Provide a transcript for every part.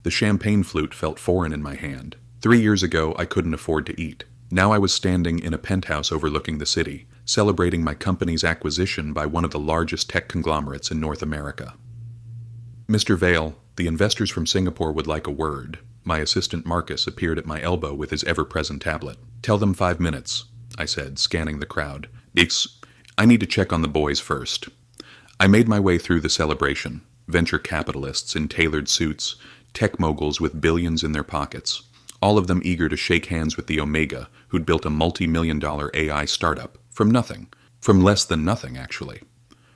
The champagne flute felt foreign in my hand. 3 years ago, I couldn't afford to eat. Now I was standing in a penthouse overlooking the city, celebrating my company's acquisition by one of the largest tech conglomerates in North America. Mr. Vale, the investors from Singapore would like a word. My assistant Marcus appeared at my elbow with his ever-present tablet. Tell them 5 minutes, I said, scanning the crowd. I need to check on the boys first. I made my way through the celebration. Venture capitalists in tailored suits, tech moguls with billions in their pockets, all of them eager to shake hands with the Omega, who'd built a multi-million-dollar AI startup from nothing. From less than nothing, actually.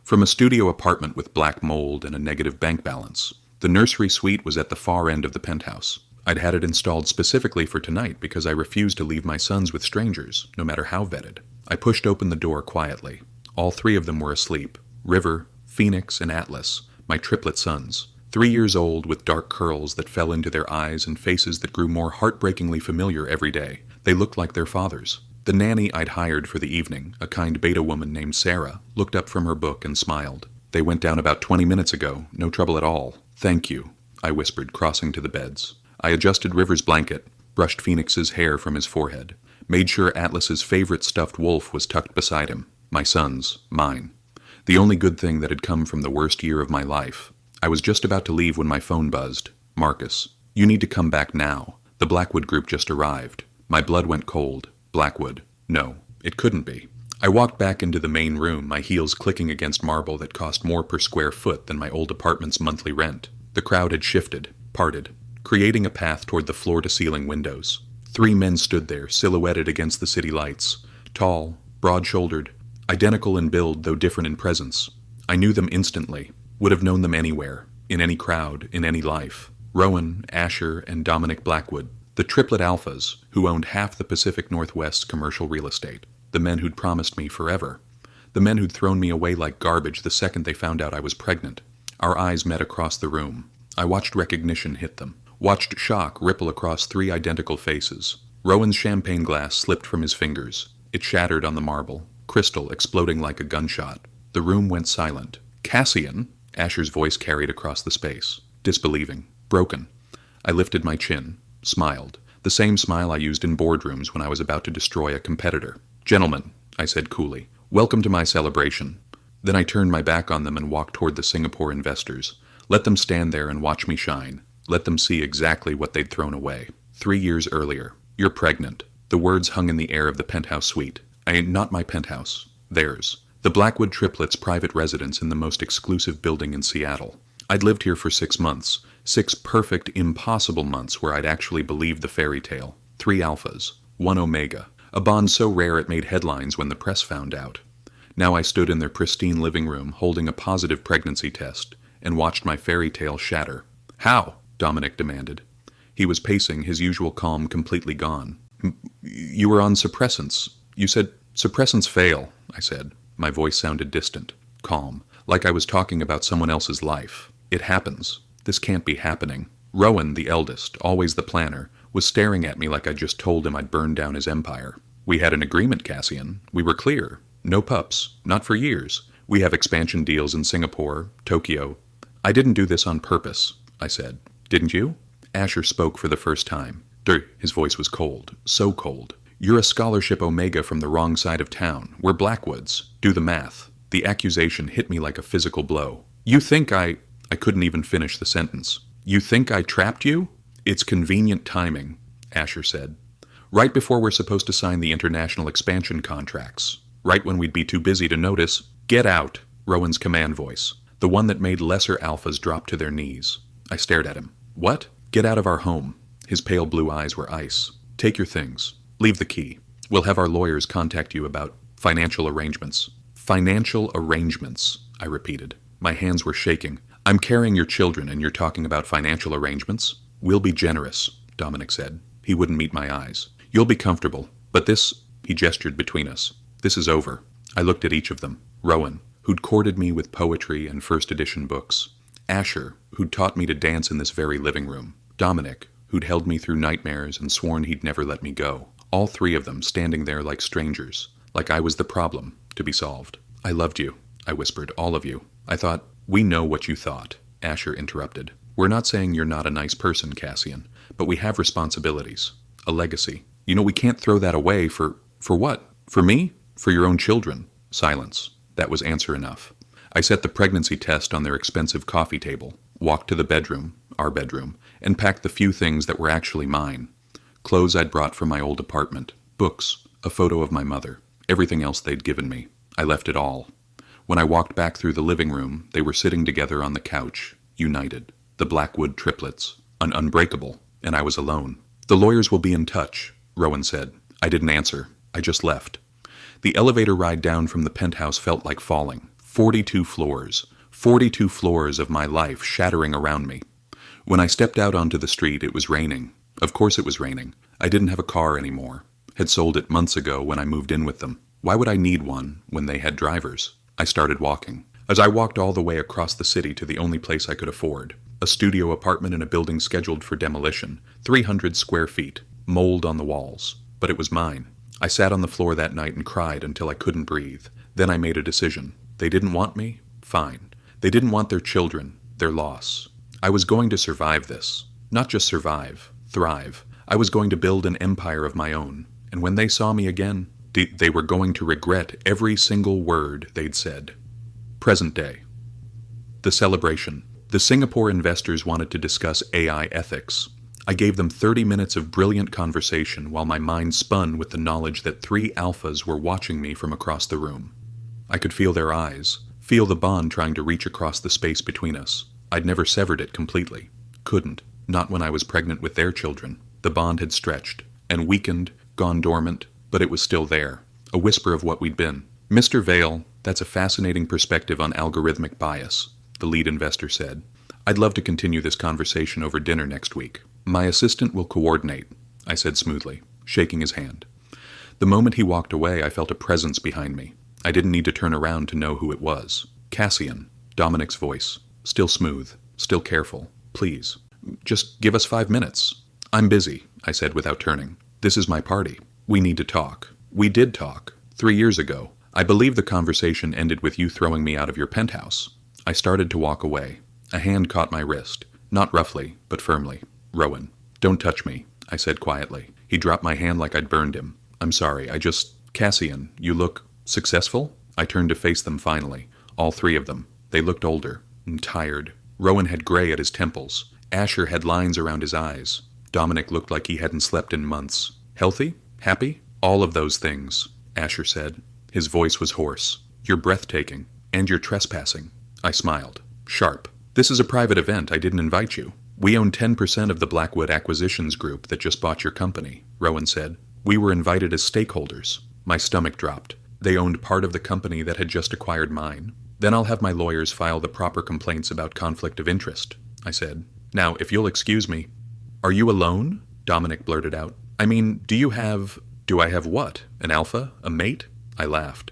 From a studio apartment with black mold and a negative bank balance. The nursery suite was at the far end of the penthouse. I'd had it installed specifically for tonight because I refused to leave my sons with strangers, no matter how vetted. I pushed open the door quietly. All 3 of them were asleep. River, Phoenix, and Atlas, my triplet sons. 3 years old with dark curls that fell into their eyes and faces that grew more heartbreakingly familiar every day. They looked like their fathers. The nanny I'd hired for the evening, a kind beta woman named Sarah, looked up from her book and smiled. They went down about 20 minutes ago. No trouble at all. Thank you, I whispered, crossing to the beds. I adjusted River's blanket, brushed Phoenix's hair from his forehead, made sure Atlas's favorite stuffed wolf was tucked beside him. My son's, mine. The only good thing that had come from the worst year of my life. I was just about to leave when my phone buzzed. Marcus, you need to come back now. The Blackwood group just arrived. My blood went cold. Blackwood. No, it couldn't be. I walked back into the main room, my heels clicking against marble that cost more per square foot than my old apartment's monthly rent. The crowd had shifted, parted, creating a path toward the floor-to-ceiling windows. 3 men stood there, silhouetted against the city lights. Tall, broad-shouldered, identical in build though different in presence. I knew them instantly. Would have known them anywhere, in any crowd, in any life. Rowan, Asher, and Dominic Blackwood, the triplet alphas who owned half the Pacific Northwest's commercial real estate. The men who'd promised me forever. The men who'd thrown me away like garbage the second they found out I was pregnant. Our eyes met across the room. I watched recognition hit them. Watched shock ripple across 3 identical faces. Rowan's champagne glass slipped from his fingers. It shattered on the marble, crystal exploding like a gunshot. The room went silent. Cassian? Asher's voice carried across the space. Disbelieving. Broken. I lifted my chin. Smiled. The same smile I used in boardrooms when I was about to destroy a competitor. Gentlemen, I said coolly, welcome to my celebration. Then I turned my back on them and walked toward the Singapore investors. Let them stand there and watch me shine. Let them see exactly what they'd thrown away. 3 years earlier. You're pregnant. The words hung in the air of the penthouse suite. Not my penthouse. Theirs. The Blackwood triplets' private residence in the most exclusive building in Seattle. I'd lived here for 6 months. 6 perfect, impossible months where I'd actually believed the fairy tale. 3 alphas. 1 omega. A bond so rare it made headlines when the press found out. Now I stood in their pristine living room holding a positive pregnancy test and watched my fairy tale shatter. How? Dominic demanded. He was pacing, his usual calm completely gone. You were on suppressants. You said, suppressants fail, I said. My voice sounded distant, calm, like I was talking about someone else's life. It happens. This can't be happening. Rowan, the eldest, always the planner, was staring at me like I just told him I'd burned down his empire. We had an agreement, Cassian. We were clear. No pups. Not for years. We have expansion deals in Singapore, Tokyo. I didn't do this on purpose, I said. Didn't you? Asher spoke for the first time. His voice was cold. So cold. You're a scholarship Omega from the wrong side of town. We're Blackwoods. Do the math. The accusation hit me like a physical blow. You think I couldn't even finish the sentence. You think I trapped you? It's convenient timing, Asher said. Right before we're supposed to sign the international expansion contracts. Right when we'd be too busy to notice. Get out, Rowan's command voice. The one that made lesser alphas drop to their knees. I stared at him. What? Get out of our home. His pale blue eyes were ice. Take your things. Leave the key. We'll have our lawyers contact you about financial arrangements. Financial arrangements, I repeated. My hands were shaking. I'm carrying your children and you're talking about financial arrangements? We'll be generous, Dominic said. He wouldn't meet my eyes. You'll be comfortable. But this, he gestured between us. This is over. I looked at each of them. Rowan, who'd courted me with poetry and first edition books. Asher, who'd taught me to dance in this very living room. Dominic, who'd held me through nightmares and sworn he'd never let me go. All 3 of them standing there like strangers, like I was the problem to be solved. I loved you, I whispered, all of you. I thought, we know what you thought, Asher interrupted. We're not saying you're not a nice person, Cassian, but we have responsibilities. A legacy. We can't throw that away for what? For me? For your own children. Silence. That was answer enough. I set the pregnancy test on their expensive coffee table, walked to the bedroom, our bedroom, and packed the few things that were actually mine. Clothes I'd brought from my old apartment, books, a photo of my mother, everything else they'd given me. I left it all. When I walked back through the living room, they were sitting together on the couch, united. The Blackwood triplets, unbreakable, and I was alone. The lawyers will be in touch, Rowan said. I didn't answer. I just left. The elevator ride down from the penthouse felt like falling. 42 floors. 42 floors of my life shattering around me. When I stepped out onto the street, it was raining. Of course it was raining. I didn't have a car anymore. Had sold it months ago when I moved in with them. Why would I need one when they had drivers? I started walking. As I walked all the way across the city to the only place I could afford, a studio apartment in a building scheduled for demolition, 300 square feet, mold on the walls. But it was mine. I sat on the floor that night and cried until I couldn't breathe. Then I made a decision. They didn't want me? Fine. They didn't want their children, their loss. I was going to survive this. Not just survive, thrive. I was going to build an empire of my own. And when they saw me again, they were going to regret every single word they'd said. Present day. The celebration. The Singapore investors wanted to discuss AI ethics. I gave them 30 minutes of brilliant conversation while my mind spun with the knowledge that 3 alphas were watching me from across the room. I could feel their eyes, feel the bond trying to reach across the space between us. I'd never severed it completely. Couldn't. Not when I was pregnant with their children. The bond had stretched, and weakened, gone dormant, but it was still there. A whisper of what we'd been. Mr. Vale, that's a fascinating perspective on algorithmic bias, the lead investor said. I'd love to continue this conversation over dinner next week. My assistant will coordinate, I said smoothly, shaking his hand. The moment he walked away, I felt a presence behind me. I didn't need to turn around to know who it was. Cassian, Dominic's voice. Still smooth, still careful. Please, just give us 5 minutes. I'm busy, I said without turning. This is my party. We need to talk. We did talk. 3 years ago. I believe the conversation ended with you throwing me out of your penthouse. I started to walk away. A hand caught my wrist. Not roughly, but firmly. Rowan. Don't touch me, I said quietly. He dropped my hand like I'd burned him. I'm sorry, Cassian, you look successful? I turned to face them finally. All 3 of them. They looked older and tired. Rowan had gray at his temples. Asher had lines around his eyes. Dominic looked like he hadn't slept in months. Healthy? Happy? All of those things, Asher said. His voice was hoarse. You're breathtaking. And you're trespassing. I smiled. Sharp. This is a private event. I didn't invite you. We own 10% of the Blackwood Acquisitions Group that just bought your company, Rowan said. We were invited as stakeholders. My stomach dropped. They owned part of the company that had just acquired mine. Then I'll have my lawyers file the proper complaints about conflict of interest, I said. Now, if you'll excuse me. Are you alone? Dominic blurted out. I mean, do I have what? An alpha? A mate? I laughed.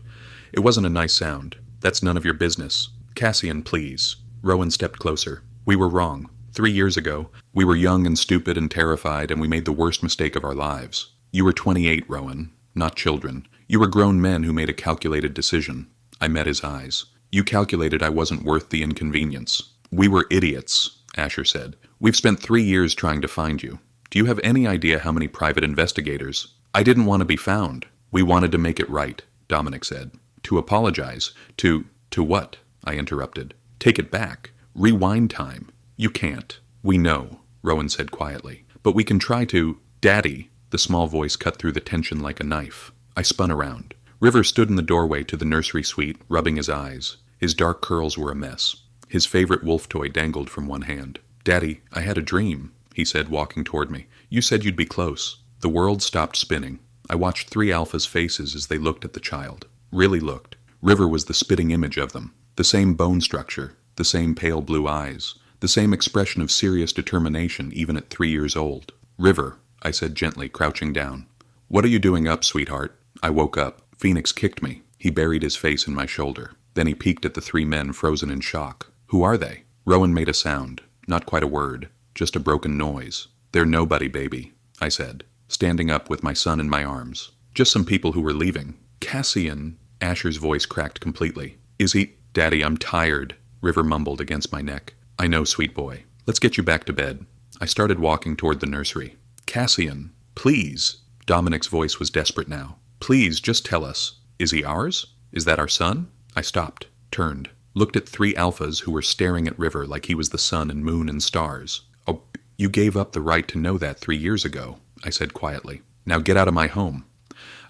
It wasn't a nice sound. That's none of your business. Cassian, please. Rowan stepped closer. We were wrong. 3 years ago, we were young and stupid and terrified, and we made the worst mistake of our lives. You were 28, Rowan. Not children. You were grown men who made a calculated decision. I met his eyes. You calculated I wasn't worth the inconvenience. We were idiots, Asher said. We've spent 3 years trying to find you. Do you have any idea how many private investigators? I didn't want to be found. We wanted to make it right, Dominic said. To apologize. To what? I interrupted. Take it back. Rewind time. You can't. We know, Rowan said quietly. But we can try to. Daddy, the small voice cut through the tension like a knife. I spun around. River stood in the doorway to the nursery suite, rubbing his eyes. His dark curls were a mess. His favorite wolf toy dangled from one hand. Daddy, I had a dream, he said, walking toward me. You said you'd be close. The world stopped spinning. I watched 3 alphas' faces as they looked at the child. Really looked. River was the spitting image of them. The same bone structure, the same pale blue eyes, the same expression of serious determination even at 3 years old. River, I said gently, crouching down. What are you doing up, sweetheart? I woke up. Phoenix kicked me. He buried his face in my shoulder. Then he peeked at the 3 men frozen in shock. Who are they? Rowan made a sound. Not quite a word. Just a broken noise. They're nobody, baby, I said, standing up with my son in my arms. Just some people who were leaving. Cassian, Asher's voice cracked completely. Is he? Daddy, I'm tired, River mumbled against my neck. I know, sweet boy. Let's get you back to bed. I started walking toward the nursery. Cassian, please. Dominic's voice was desperate now. Please, just tell us. Is he ours? Is that our son? I stopped, turned, looked at 3 alphas who were staring at River like he was the sun and moon and stars. Oh, you gave up the right to know that 3 years ago, I said quietly. Now get out of my home.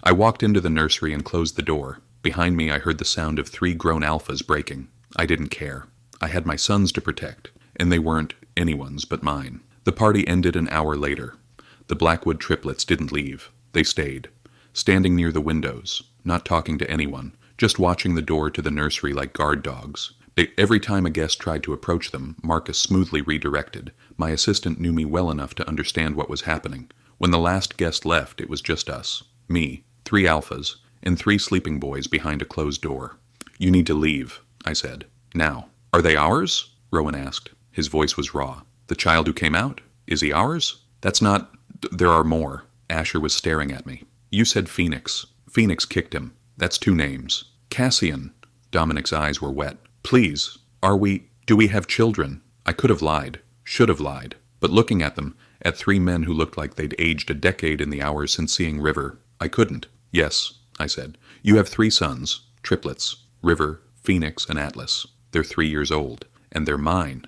I walked into the nursery and closed the door. Behind me I heard the sound of 3 grown alphas breaking. I didn't care. I had my sons to protect, and they weren't anyone's but mine. The party ended an hour later. The Blackwood triplets didn't leave. They stayed, standing near the windows, not talking to anyone, just watching the door to the nursery like guard dogs. Every time a guest tried to approach them, Marcus smoothly redirected. My assistant knew me well enough to understand what was happening. When the last guest left, it was just us. Me, 3 alphas, and 3 sleeping boys behind a closed door. You need to leave, I said. Now. Are they ours? Rowan asked. His voice was raw. The child who came out? Is he ours? That's not... There are more. Asher was staring at me. You said Phoenix. Phoenix kicked him. That's 2 names. Cassian. Dominic's eyes were wet. Please, do we have children? I could have lied. Should have lied. But looking at them, at 3 men who looked like they'd aged a decade in the hours since seeing River, I couldn't. Yes, I said. You have 3 sons. Triplets. River, Phoenix, and Atlas. They're 3 years old. And they're mine.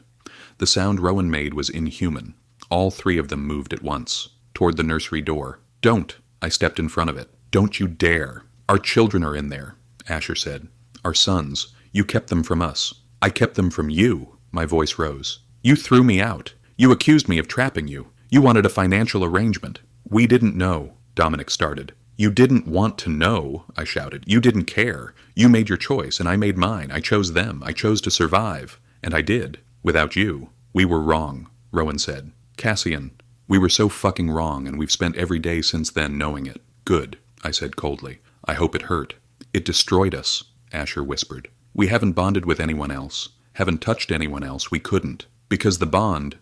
The sound Rowan made was inhuman. All 3 of them moved at once, toward the nursery door. Don't! I stepped in front of it. Don't you dare! Our children are in there, Asher said. Our sons. You kept them from us. I kept them from you. My voice rose. You threw me out. You accused me of trapping you. You wanted a financial arrangement. We didn't know, Dominic started. You didn't want to know, I shouted. You didn't care. You made your choice, and I made mine. I chose them. I chose to survive. And I did. Without you. We were wrong, Rowan said. Cassian, we were so fucking wrong, and we've spent every day since then knowing it. Good, I said coldly. I hope it hurt. It destroyed us, Asher whispered. We haven't bonded with anyone else. Haven't touched anyone else. We couldn't. Because the bond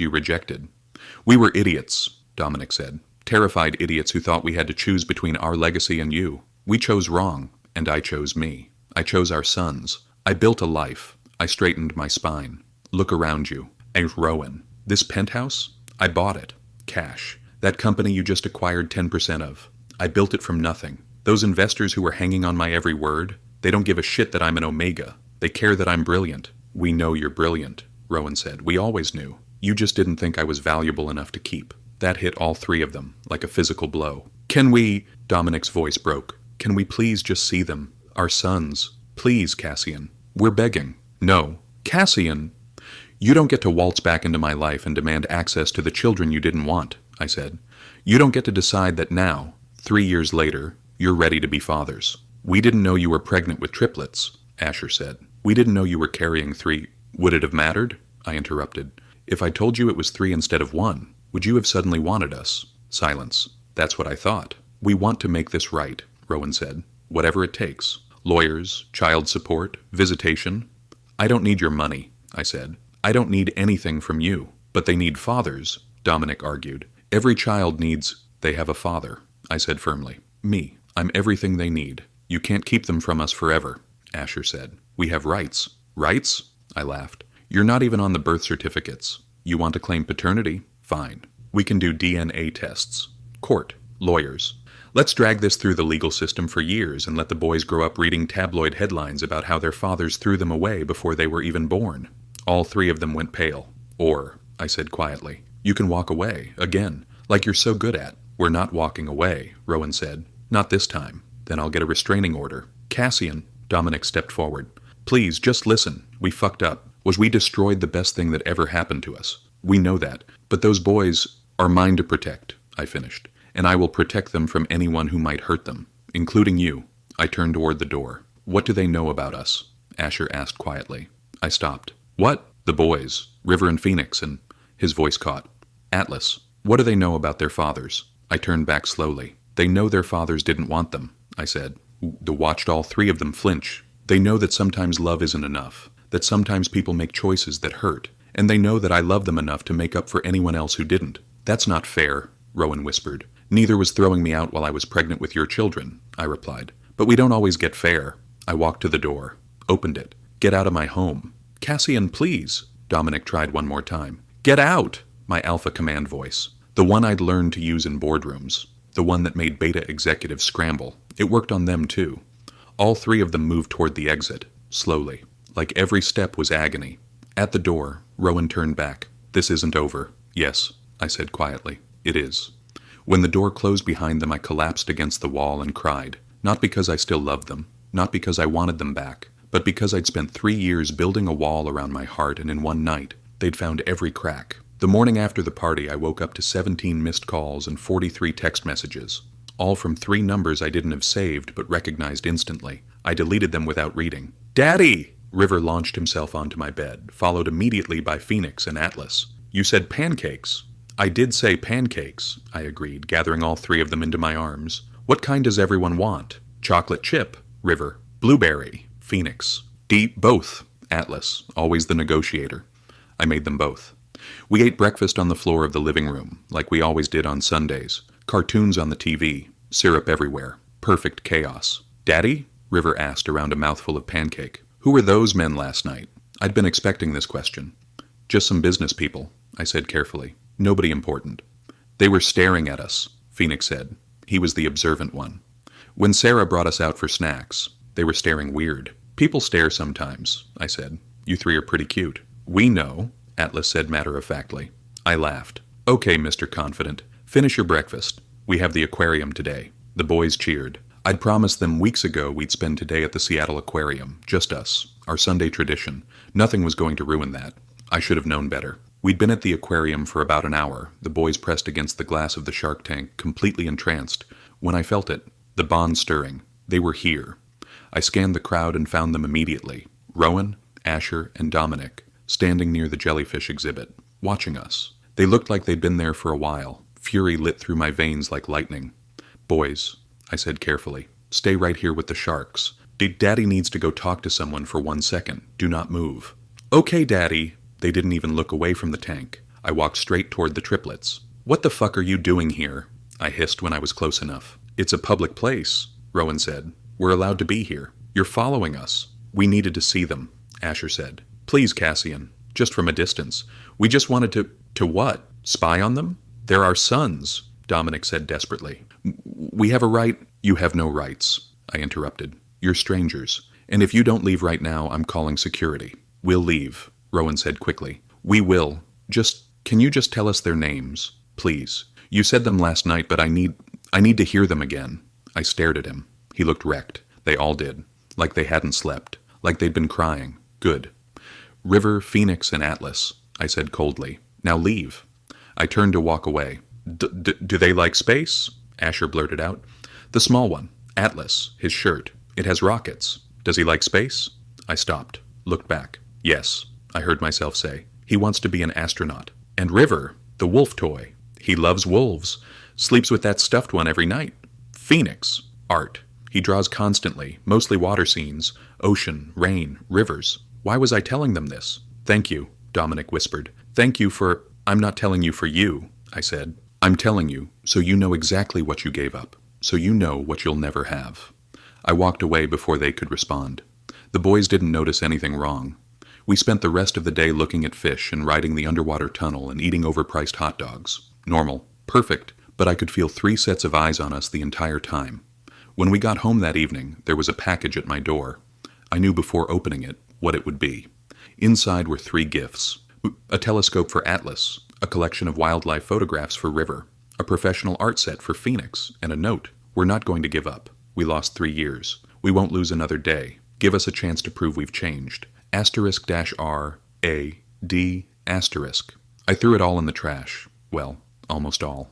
you rejected. We were idiots, Dominic said. Terrified idiots who thought we had to choose between our legacy and you. We chose wrong, and I chose me. I chose our sons. I built a life. I straightened my spine. Look around you. Rowan. This penthouse? I bought it. Cash. That company you just acquired 10% of. I built it from nothing. Those investors who were hanging on my every word, they don't give a shit that I'm an omega. They care that I'm brilliant. We know you're brilliant, Rowan said. We always knew. You just didn't think I was valuable enough to keep. That hit all 3 of them, like a physical blow. Can we... Dominic's voice broke. Can we please just see them? Our sons. Please, Cassian. We're begging. No. Cassian! You don't get to waltz back into my life and demand access to the children you didn't want, I said. You don't get to decide that now, 3 years later, you're ready to be fathers. We didn't know you were pregnant with triplets, Asher said. We didn't know you were carrying 3. Would it have mattered? I interrupted. If I told you it was 3 instead of 1, would you have suddenly wanted us? Silence. That's what I thought. We want to make this right, Rowan said. Whatever it takes. Lawyers, child support, visitation. I don't need your money, I said. I don't need anything from you. But they need fathers, Dominic argued. Every child needs... They have a father, I said firmly. Me. I'm everything they need. You can't keep them from us forever, Asher said. We have rights. Rights? I laughed. You're not even on the birth certificates. You want to claim paternity? Fine. We can do DNA tests. Court. Lawyers. Let's drag this through the legal system for years and let the boys grow up reading tabloid headlines about how their fathers threw them away before they were even born. All 3 of them went pale. Or, I said quietly, you can walk away, again, like you're so good at. We're not walking away, Rowan said. Not this time. Then I'll get a restraining order. Cassian, Dominic stepped forward. Please, just listen. We fucked up. We destroyed the best thing that ever happened to us. We know that. But those boys are mine to protect, I finished. And I will protect them from anyone who might hurt them, including you. I turned toward the door. What do they know about us? Asher asked quietly. I stopped. What? The boys. River and Phoenix and... His voice caught. Atlas. What do they know about their fathers? I turned back slowly. They know their fathers didn't want them, I said. Watched all 3 of them flinch. They know that sometimes love isn't enough, that sometimes people make choices that hurt, and they know that I love them enough to make up for anyone else who didn't. That's not fair, Rowan whispered. Neither was throwing me out while I was pregnant with your children, I replied. But we don't always get fair. I walked to the door, opened it. Get out of my home. Cassian, please, Dominic tried one more time. Get out! My alpha command voice. The one I'd learned to use in boardrooms. The one that made beta executives scramble. It worked on them too. All three of them moved toward the exit, slowly. Like every step was agony. At the door, Rowan turned back. This isn't over. Yes, I said quietly. It is. When the door closed behind them, I collapsed against the wall and cried. Not because I still loved them, not because I wanted them back, but because I'd spent 3 years building a wall around my heart, and in one night, they'd found every crack. The morning after the party, I woke up to 17 missed calls and 43 text messages, all from 3 numbers I didn't have saved but recognized instantly. I deleted them without reading. Daddy! River launched himself onto my bed, followed immediately by Phoenix and Atlas. You said pancakes. I did say pancakes, I agreed, gathering all 3 of them into my arms. What kind does everyone want? Chocolate chip, River. Blueberry, Phoenix. Both, Atlas, always the negotiator. I made them both. We ate breakfast on the floor of the living room, like we always did on Sundays. Cartoons on the TV, syrup everywhere. Perfect chaos. Daddy? River asked around a mouthful of pancake. Who were those men last night? I'd been expecting this question. Just some business people, I said carefully. Nobody important. They were staring at us, Phoenix said. He was the observant one. When Sarah brought us out for snacks, they were staring weird. People stare sometimes, I said. You 3 are pretty cute. We know, Atlas said matter-of-factly. I laughed. Okay, Mr. Confident. Finish your breakfast. We have the aquarium today. The boys cheered. I'd promised them weeks ago we'd spend today at the Seattle Aquarium. Just us. Our Sunday tradition. Nothing was going to ruin that. I should have known better. We'd been at the aquarium for about an hour, the boys pressed against the glass of the shark tank, completely entranced, when I felt it, the bond stirring. They were here. I scanned the crowd and found them immediately. Rowan, Asher, and Dominic, standing near the jellyfish exhibit, watching us. They looked like they'd been there for a while. Fury lit through my veins like lightning. Boys, I said carefully, stay right here with the sharks. Daddy needs to go talk to someone for 1 second. Do not move. Okay, Daddy. They didn't even look away from the tank. I walked straight toward the triplets. What the fuck are you doing here? I hissed when I was close enough. It's a public place, Rowan said. We're allowed to be here. You're following us. We needed to see them, Asher said. Please, Cassian. Just from a distance. We just wanted to... To what? Spy on them? They're our sons, Dominic said desperately. We have a right... You have no rights, I interrupted. You're strangers. And if you don't leave right now, I'm calling security. We'll leave, Rowan said quickly. We will. Can you just tell us their names? Please. You said them last night, but I need to hear them again. I stared at him. He looked wrecked. They all did. Like they hadn't slept. Like they'd been crying. Good. River, Phoenix, and Atlas, I said coldly. Now leave. I turned to walk away. Do they like space? Asher blurted out. The small one. Atlas. His shirt. It has rockets. Does he like space? I stopped. Looked back. Yes, I heard myself say. He wants to be an astronaut. And River, the wolf toy. He loves wolves. Sleeps with that stuffed one every night. Phoenix. Art. He draws constantly, mostly water scenes. Ocean, rain, rivers. Why was I telling them this? Thank you, Dominic whispered. Thank you for... I'm not telling you for you, I said. I'm telling you so you know exactly what you gave up. So you know what you'll never have. I walked away before they could respond. The boys didn't notice anything wrong. We spent the rest of the day looking at fish and riding the underwater tunnel and eating overpriced hot dogs. Normal. Perfect. But I could feel 3 sets of eyes on us the entire time. When we got home that evening, there was a package at my door. I knew before opening it what it would be. Inside were 3 gifts. A telescope for Atlas, a collection of wildlife photographs for River, a professional art set for Phoenix, and a note. We're not going to give up. We lost 3 years. We won't lose another day. Give us a chance to prove we've changed. *R A D*. I threw it all in the trash. Well, almost all.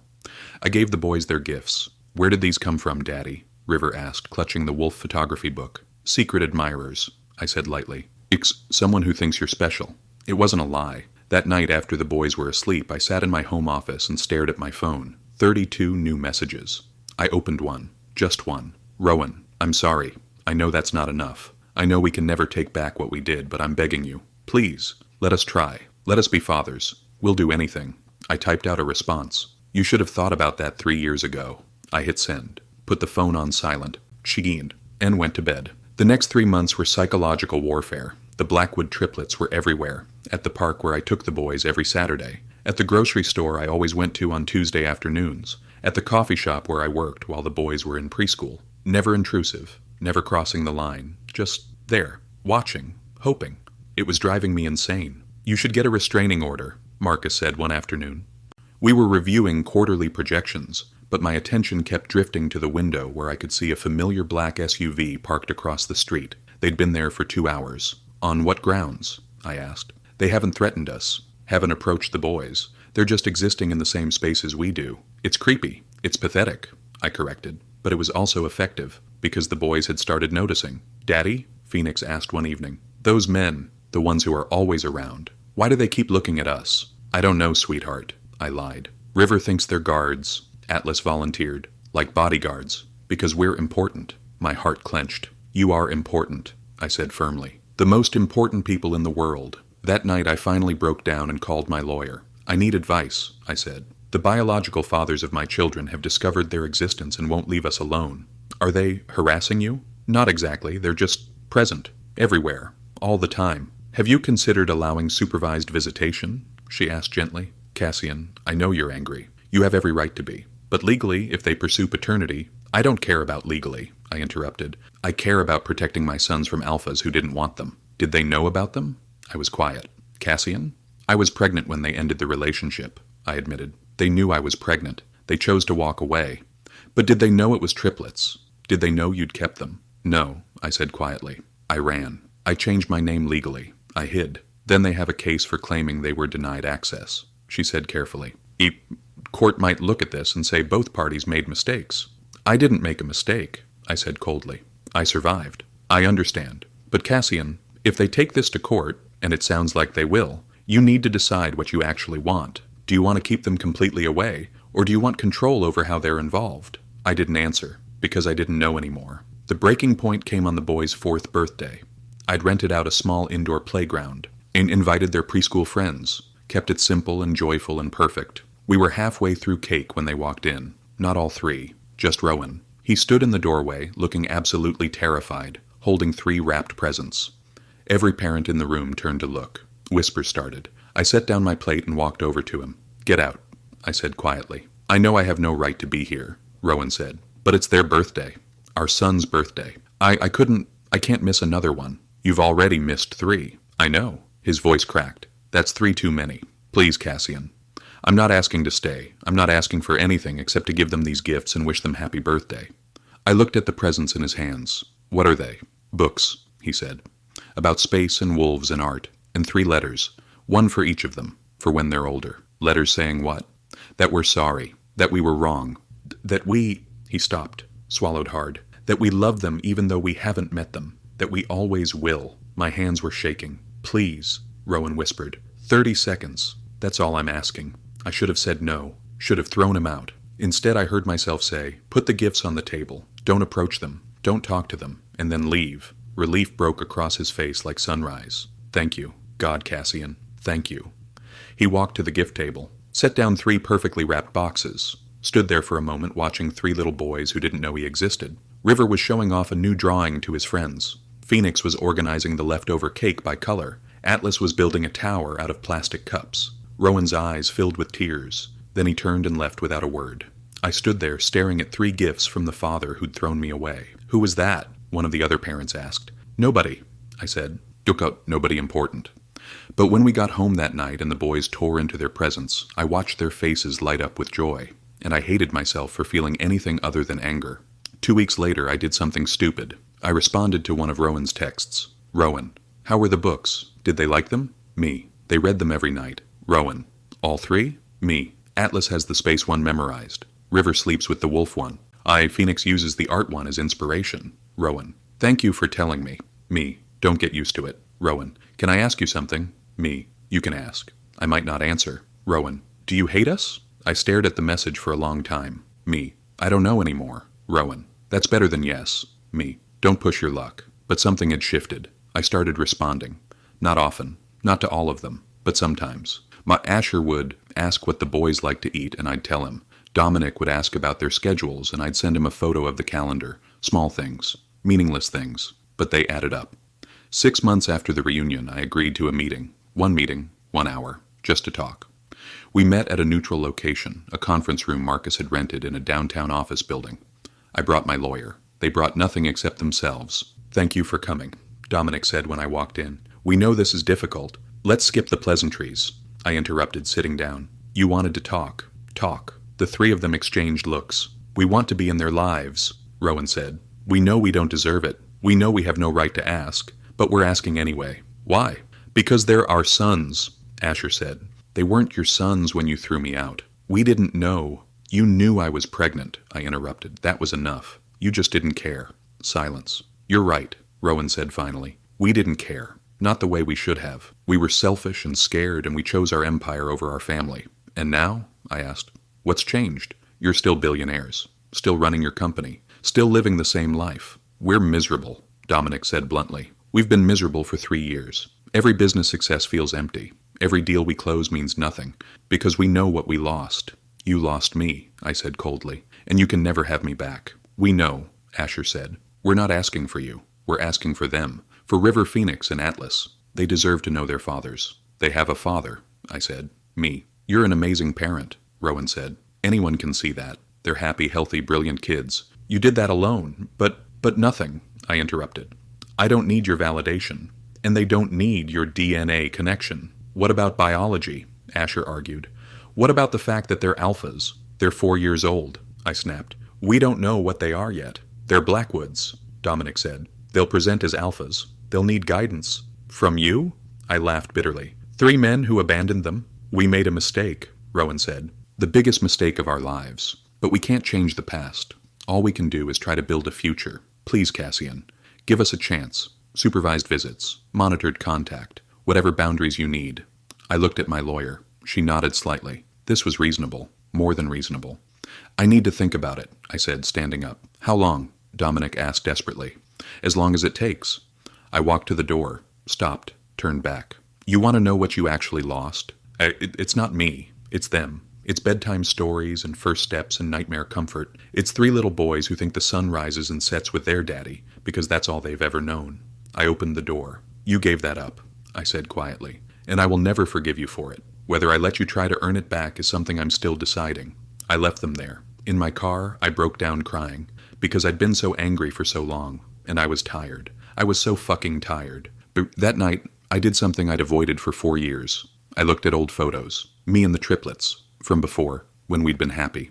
I gave the boys their gifts. Where did these come from, Daddy? River asked, clutching the wolf photography book. Secret admirers, I said lightly. Someone who thinks you're special. It wasn't a lie. That night after the boys were asleep, I sat in my home office and stared at my phone. 32 new messages. I opened one. Just one. Rowan, I'm sorry. I know that's not enough. I know we can never take back what we did, but I'm begging you. Please, let us try. Let us be fathers. We'll do anything. I typed out a response. You should have thought about that 3 years ago. I hit send, put the phone on silent, cheered, and went to bed. The next 3 months were psychological warfare. The Blackwood triplets were everywhere, at the park where I took the boys every Saturday. At the grocery store I always went to on Tuesday afternoons. At the coffee shop where I worked while the boys were in preschool. Never intrusive. Never crossing the line. Just there. Watching. Hoping. It was driving me insane. "You should get a restraining order," Marcus said one afternoon. We were reviewing quarterly projections, but my attention kept drifting to the window where I could see a familiar black SUV parked across the street. They'd been there for 2 hours. "On what grounds?" I asked. "They haven't threatened us. Haven't approached the boys. They're just existing in the same spaces we do. It's creepy. It's pathetic," I corrected. But it was also effective, because the boys had started noticing. "Daddy?" Phoenix asked one evening. "Those men, the ones who are always around, why do they keep looking at us?" "I don't know, sweetheart," I lied. "River thinks they're guards," Atlas volunteered. "Like bodyguards. Because we're important." My heart clenched. "You are important," I said firmly. "The most important people in the world." That night I finally broke down and called my lawyer. "I need advice," I said. "The biological fathers of my children have discovered their existence and won't leave us alone. Are they harassing you?" "Not exactly. They're just present. Everywhere. All the time." "Have you considered allowing supervised visitation?" she asked gently. "Cassian, I know you're angry. You have every right to be. But legally, if they pursue paternity—" "I don't care about legally," I interrupted. "I care about protecting my sons from alphas who didn't want them." "Did they know about them?" I was quiet. "Cassian?" "I was pregnant when they ended the relationship," I admitted. "They knew I was pregnant. They chose to walk away." "But did they know it was triplets? Did they know you'd kept them?" "No," I said quietly. "I ran. I changed my name legally. I hid. Then they have a case for claiming they were denied access," she said carefully. Court might look at this and say both parties made mistakes." "I didn't make a mistake," I said coldly. "I survived." "I understand. But Cassian, if they take this to court, and it sounds like they will, you need to decide what you actually want. Do you want to keep them completely away, or do you want control over how they're involved?" I didn't answer, because I didn't know anymore. The breaking point came on the boys' 4th birthday. I'd rented out a small indoor playground and invited their preschool friends, kept it simple and joyful and perfect. We were halfway through cake when they walked in. Not all 3, just Rowan. He stood in the doorway, looking absolutely terrified, holding 3 wrapped presents. Every parent in the room turned to look. Whispers started. I set down my plate and walked over to him. "Get out," I said quietly. "I know I have no right to be here," Rowan said. "But it's their birthday. Our son's birthday. I can't miss another one." "You've already missed 3. "I know." His voice cracked. "That's 3 too many. Please, Cassian. I'm not asking to stay. I'm not asking for anything except to give them these gifts and wish them happy birthday." I looked at the presents in his hands. "What are they?" "Books," he said. "About space and wolves and art. And 3 letters. One for each of them. For when they're older." "Letters saying what?" "That we're sorry. That we were wrong. That we—" He stopped, swallowed hard. "That we love them even though we haven't met them. That we always will." My hands were shaking. "Please," Rowan whispered. 30 seconds. That's all I'm asking." I should have said no. Should have thrown him out. Instead, I heard myself say, "Put the gifts on the table. Don't approach them. Don't talk to them. And then leave." Relief broke across his face like sunrise. "Thank you. God, Cassian. Thank you." He walked to the gift table, set down 3 perfectly wrapped boxes, stood there for a moment watching 3 little boys who didn't know he existed. River was showing off a new drawing to his friends. Phoenix was organizing the leftover cake by color. Atlas was building a tower out of plastic cups. Rowan's eyes filled with tears. Then he turned and left without a word. I stood there staring at 3 gifts from the father who'd thrown me away. "Who was that?" one of the other parents asked. "Nobody," I said. Nobody important." But when we got home that night and the boys tore into their presents, I watched their faces light up with joy, and I hated myself for feeling anything other than anger. 2 weeks later, I did something stupid. I responded to one of Rowan's texts. "Rowan, how were the books? Did they like them?" "Me. They read them every night." "Rowan, all 3? "Me. Atlas has the space one memorized. River sleeps with the wolf one. Phoenix uses the art one as inspiration." "Rowan, thank you for telling me." "Me. Don't get used to it." "Rowan, can I ask you something?" "Me. You can ask." I might not answer. "Rowan, do you hate us?" I stared at the message for a long time. "Me. I don't know anymore." "Rowan, that's better than yes." "Me. Don't push your luck." But something had shifted. I started responding. Not often. Not to all of them. But sometimes. Asher would ask what the boys liked to eat, and I'd tell him. Dominic would ask about their schedules, and I'd send him a photo of the calendar. Small things. Meaningless things. But they added up. 6 months after the reunion, I agreed to a meeting. 1 meeting, 1 hour. Just to talk. We met at a neutral location, a conference room Marcus had rented in a downtown office building. I brought my lawyer. They brought nothing except themselves. "Thank you for coming," Dominic said when I walked in. "We know this is difficult. Let's skip the pleasantries," I interrupted, sitting down. "You wanted to talk. Talk." The three of them exchanged looks. "We want to be in their lives," Rowan said. "We know we don't deserve it. We know we have no right to ask, but we're asking anyway." "Why?" "Because they're our sons," Asher said. "They weren't your sons when you threw me out. We didn't know." "You knew I was pregnant," I interrupted. "That was enough. You just didn't care." Silence. "You're right," Rowan said finally. "We didn't care. Not the way we should have. We were selfish and scared, and we chose our empire over our family. And now?" I asked. "What's changed? You're still billionaires. Still running your company. Still living the same life. We're miserable," Dominic said bluntly. "We've been miserable for 3 years. Every business success feels empty. Every deal we close means nothing, because we know what we lost." "You lost me," I said coldly, "and you can never have me back." "We know," Asher said. "We're not asking for you. We're asking for them. For River Phoenix and Atlas. They deserve to know their fathers." "They have a father," I said. "Me." "You're an amazing parent," Rowan said. "Anyone can see that. They're happy, healthy, brilliant kids. You did that alone, but nothing," I interrupted. "I don't need your validation, and they don't need your DNA connection." "What about biology?" Asher argued. "What about the fact that they're alphas? They're 4 years old," I snapped. "We don't know what they are yet." "They're Blackwoods," Dominic said. "They'll present as alphas. They'll need guidance." "From you?" I laughed bitterly. 3 men who abandoned them. "We made a mistake," Rowan said. "The biggest mistake of our lives. But we can't change the past. All we can do is try to build a future. Please, Cassian, give us a chance. Supervised visits, monitored contact, whatever boundaries you need." I looked at my lawyer. She nodded slightly. This was reasonable. More than reasonable. "I need to think about it," I said, standing up. "How long?" Dominic asked desperately. "As long as it takes." I walked to the door, stopped, turned back. "You want to know what you actually lost? It's not me. It's them. It's bedtime stories and first steps and nightmare comfort. It's 3 little boys who think the sun rises and sets with their daddy, because that's all they've ever known." I opened the door. "You gave that up," I said quietly, "and I will never forgive you for it. Whether I let you try to earn it back is something I'm still deciding." I left them there. In my car, I broke down crying, because I'd been so angry for so long, and I was tired. I was so fucking tired. But that night, I did something I'd avoided for 4 years. I looked at old photos, me and the triplets, from before, when we'd been happy.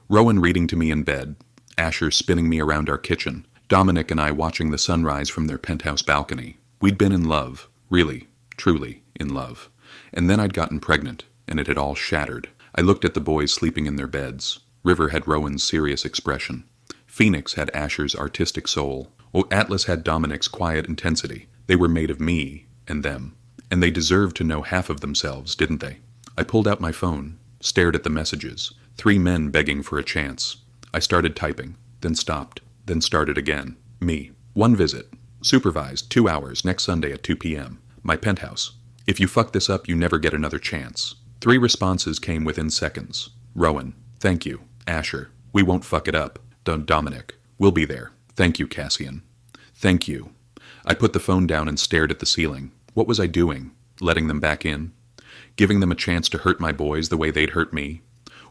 Rowan reading to me in bed, Asher spinning me around our kitchen, Dominic and I watching the sunrise from their penthouse balcony. We'd been in love, really, truly in love. And then I'd gotten pregnant, and it had all shattered. I looked at the boys sleeping in their beds. River had Rowan's serious expression. Phoenix had Asher's artistic soul. Atlas had Dominic's quiet intensity. They were made of me and them. And they deserved to know half of themselves, didn't they? I pulled out my phone, stared at the messages. 3 men begging for a chance. I started typing, then stopped, then started again. Me. 1 visit. Supervised, 2 hours, next Sunday at 2 p.m. My penthouse. If you fuck this up, you never get another chance. 3 responses came within seconds. Rowan. Thank you. Asher. We won't fuck it up. Dominic. We'll be there. Thank you, Cassian. Thank you. I put the phone down and stared at the ceiling. What was I doing? Letting them back in? Giving them a chance to hurt my boys the way they'd hurt me?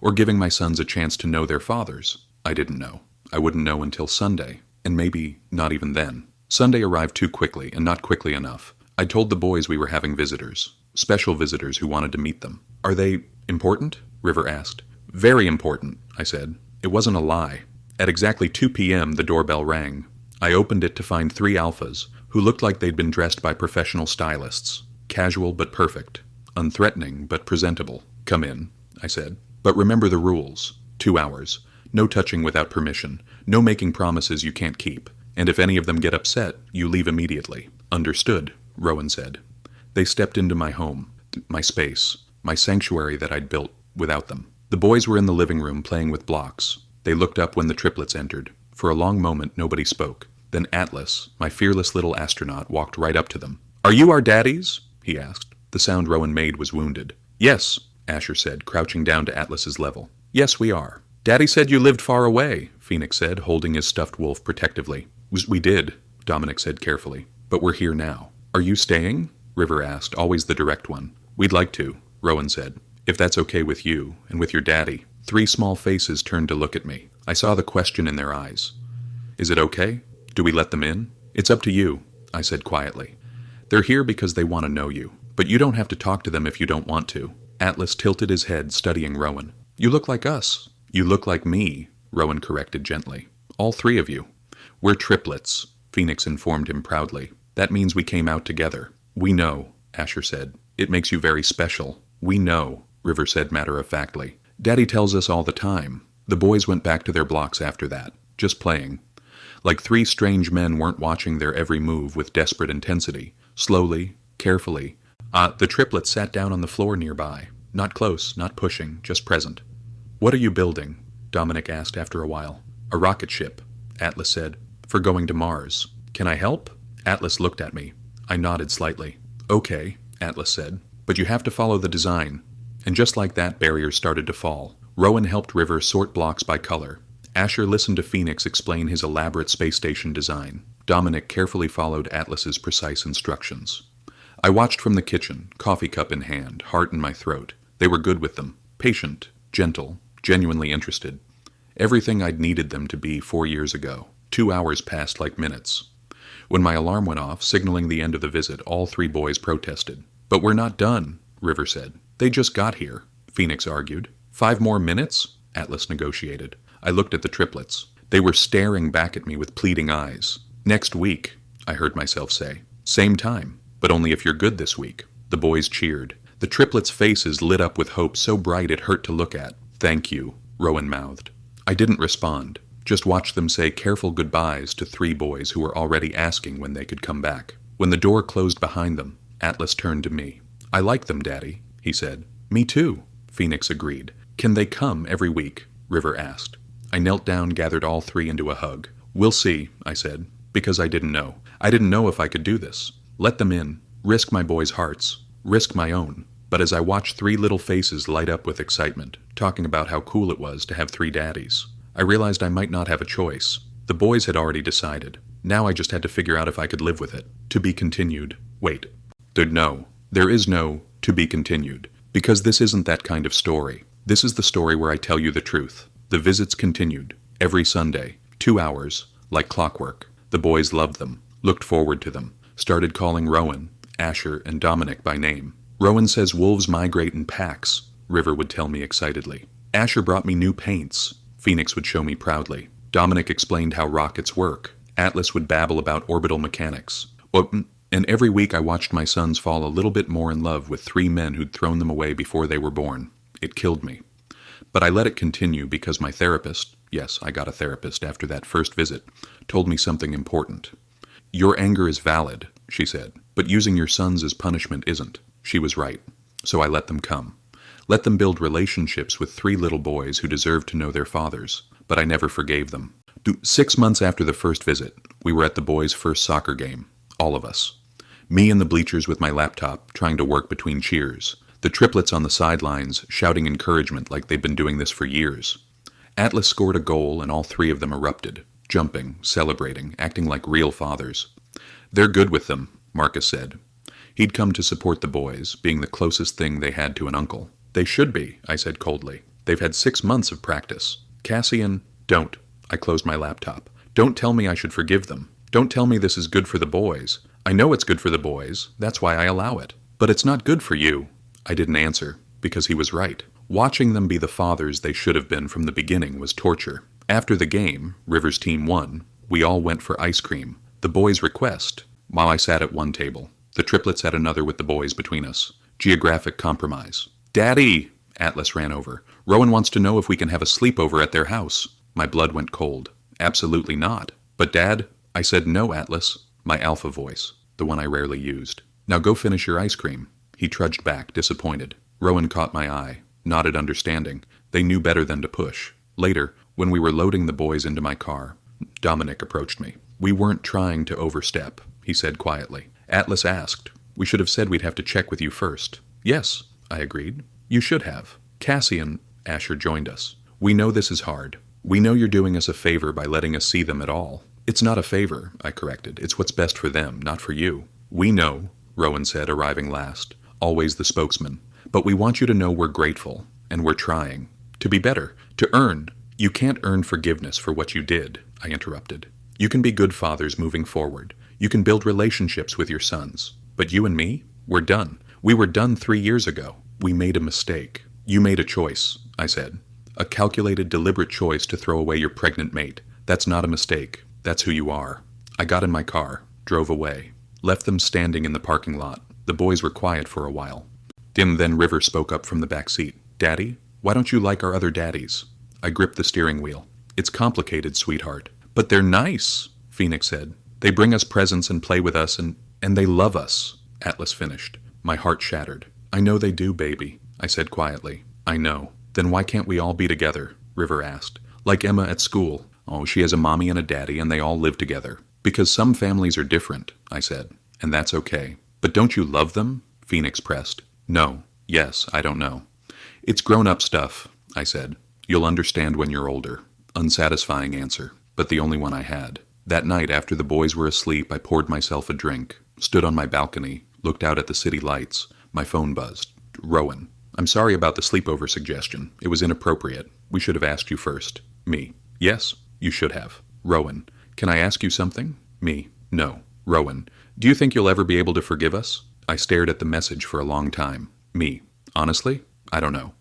Or giving my sons a chance to know their fathers? I didn't know. I wouldn't know until Sunday, and maybe not even then. Sunday arrived too quickly, and not quickly enough. I told the boys we were having visitors. Special visitors who wanted to meet them. "Are they important?" River asked. "Very important," I said. It wasn't a lie. At exactly 2 p.m. the doorbell rang. I opened it to find 3 alphas, who looked like they'd been dressed by professional stylists. Casual but perfect. Unthreatening but presentable. "Come in," I said. "But remember the rules. 2 hours. No touching without permission. No making promises you can't keep. And if any of them get upset, you leave immediately." "Understood," Rowan said. They stepped into my home, my space, my sanctuary that I'd built without them. The boys were in the living room playing with blocks. They looked up when the triplets entered. For a long moment, nobody spoke. Then Atlas, my fearless little astronaut, walked right up to them. "Are you our daddies?" he asked. The sound Rowan made was wounded. "Yes," Asher said, crouching down to Atlas's level. "Yes, we are." "Daddy said you lived far away," Phoenix said, holding his stuffed wolf protectively. "We did," Dominic said carefully. "But we're here now." "Are you staying?" River asked, always the direct one. "We'd like to," Rowan said. If that's okay with you, and with your daddy. 3 small faces turned to look at me. I saw the question in their eyes. Is it okay? Do we let them in? It's up to you, I said quietly. They're here because they want to know you, but you don't have to talk to them if you don't want to. Atlas tilted his head, studying Rowan. You look like us. You look like me, Rowan corrected gently. All 3 of you. We're triplets, Phoenix informed him proudly. That means we came out together. We know, Asher said. It makes you very special. We know, River said matter-of-factly. Daddy tells us all the time. The boys went back to their blocks after that, just playing. Like 3 strange men weren't watching their every move with desperate intensity. Slowly, carefully. The triplets sat down on the floor nearby. Not close, not pushing, just present. What are you building? Dominic asked after a while. A rocket ship, Atlas said, for going to Mars. Can I help? Atlas looked at me. I nodded slightly. Okay, Atlas said, but you have to follow the design. And just like that, barriers started to fall. Rowan helped River sort blocks by color. Asher listened to Phoenix explain his elaborate space station design. Dominic carefully followed Atlas's precise instructions. I watched from the kitchen, coffee cup in hand, heart in my throat. They were good with them. Patient, gentle, genuinely interested. Everything I'd needed them to be 4 years ago. 2 hours passed like minutes. When my alarm went off, signaling the end of the visit, all 3 boys protested. But we're not done, River said. They just got here, Phoenix argued. 5 more minutes? Atlas negotiated. I looked at the triplets. They were staring back at me with pleading eyes. Next week, I heard myself say. Same time, but only if you're good this week. The boys cheered. The triplets' faces lit up with hope so bright it hurt to look at. Thank you, Rowan mouthed. I didn't respond, just watched them say careful goodbyes to 3 boys who were already asking when they could come back. When the door closed behind them, Atlas turned to me. I like them, Daddy, he said. Me too, Phoenix agreed. Can they come every week? River asked. I knelt down, gathered all 3 into a hug. We'll see, I said, because I didn't know. I didn't know if I could do this. Let them in. Risk my boys' hearts. Risk my own. But as I watched 3 little faces light up with excitement, talking about how cool it was to have 3 daddies, I realized I might not have a choice. The boys had already decided. Now I just had to figure out if I could live with it. To be continued. Wait. There is no to be continued. Because this isn't that kind of story. This is the story where I tell you the truth. The visits continued. Every Sunday. 2 hours. Like clockwork. The boys loved them. Looked forward to them. Started calling Rowan, Asher, and Dominic by name. Rowan says wolves migrate in packs, River would tell me excitedly. Asher brought me new paints, Phoenix would show me proudly. Dominic explained how rockets work. Atlas would babble about orbital mechanics. And every week I watched my sons fall a little bit more in love with 3 men who'd thrown them away before they were born. It killed me. But I let it continue because my therapist, yes, I got a therapist after that first visit, told me something important. Your anger is valid, she said, but using your sons as punishment isn't. She was right. So I let them come. Let them build relationships with 3 little boys who deserved to know their fathers, but I never forgave them. 6 months after the first visit, we were at the boys' first soccer game. All of us. Me in the bleachers with my laptop, trying to work between cheers. The triplets on the sidelines, shouting encouragement like they'd been doing this for years. Atlas scored a goal and all 3 of them erupted, jumping, celebrating, acting like real fathers. They're good with them, Marcus said. He'd come to support the boys, being the closest thing they had to an uncle. They should be, I said coldly. They've had 6 months of practice. Cassian, don't. I closed my laptop. Don't tell me I should forgive them. Don't tell me this is good for the boys. I know it's good for the boys. That's why I allow it. But it's not good for you. I didn't answer, because he was right. Watching them be the fathers they should have been from the beginning was torture. After the game, River's team won. We all went for ice cream. The boys' request, while I sat at one table. The triplets at another with the boys between us. Geographic compromise. Daddy! Atlas ran over. Rowan wants to know if we can have a sleepover at their house. My blood went cold. Absolutely not. But Dad, I said no, Atlas. My alpha voice, the one I rarely used. Now go finish your ice cream. He trudged back, disappointed. Rowan caught my eye, nodded understanding. They knew better than to push. Later, when we were loading the boys into my car, Dominic approached me. We weren't trying to overstep, he said quietly. Atlas asked. We should have said we'd have to check with you first. Yes, I agreed. You should have. Cassian, Asher joined us. We know this is hard. We know you're doing us a favor by letting us see them at all. It's not a favor, I corrected. It's what's best for them, not for you. We know, Rowan said, arriving last. Always the spokesman. But we want you to know we're grateful, and we're trying. To be better. To earn. You can't earn forgiveness for what you did, I interrupted. You can be good fathers moving forward. You can build relationships with your sons. But you and me? We're done. We were done 3 years ago. We made a mistake. You made a choice, I said. A calculated, deliberate choice to throw away your pregnant mate. That's not a mistake. That's who you are. I got in my car, drove away, left them standing in the parking lot. The boys were quiet for a while. Then River spoke up from the back seat. Daddy, why don't you like our other daddies? I gripped the steering wheel. It's complicated, sweetheart. But they're nice, Phoenix said. They bring us presents and play with us and they love us, Atlas finished. My heart shattered. I know they do, baby, I said quietly. I know. Then why can't we all be together? River asked. Like Emma at school. Oh, she has a mommy and a daddy and they all live together. Because some families are different, I said. And that's okay. But don't you love them? Phoenix pressed. No. Yes, I don't know. It's grown-up stuff, I said. You'll understand when you're older. Unsatisfying answer, but the only one I had. That night, after the boys were asleep, I poured myself a drink, stood on my balcony, looked out at the city lights. My phone buzzed. Rowan. I'm sorry about the sleepover suggestion. It was inappropriate. We should have asked you first. Me. Yes, you should have. Rowan. Can I ask you something? Me. No. Rowan. Do you think you'll ever be able to forgive us? I stared at the message for a long time. Me. Honestly? I don't know.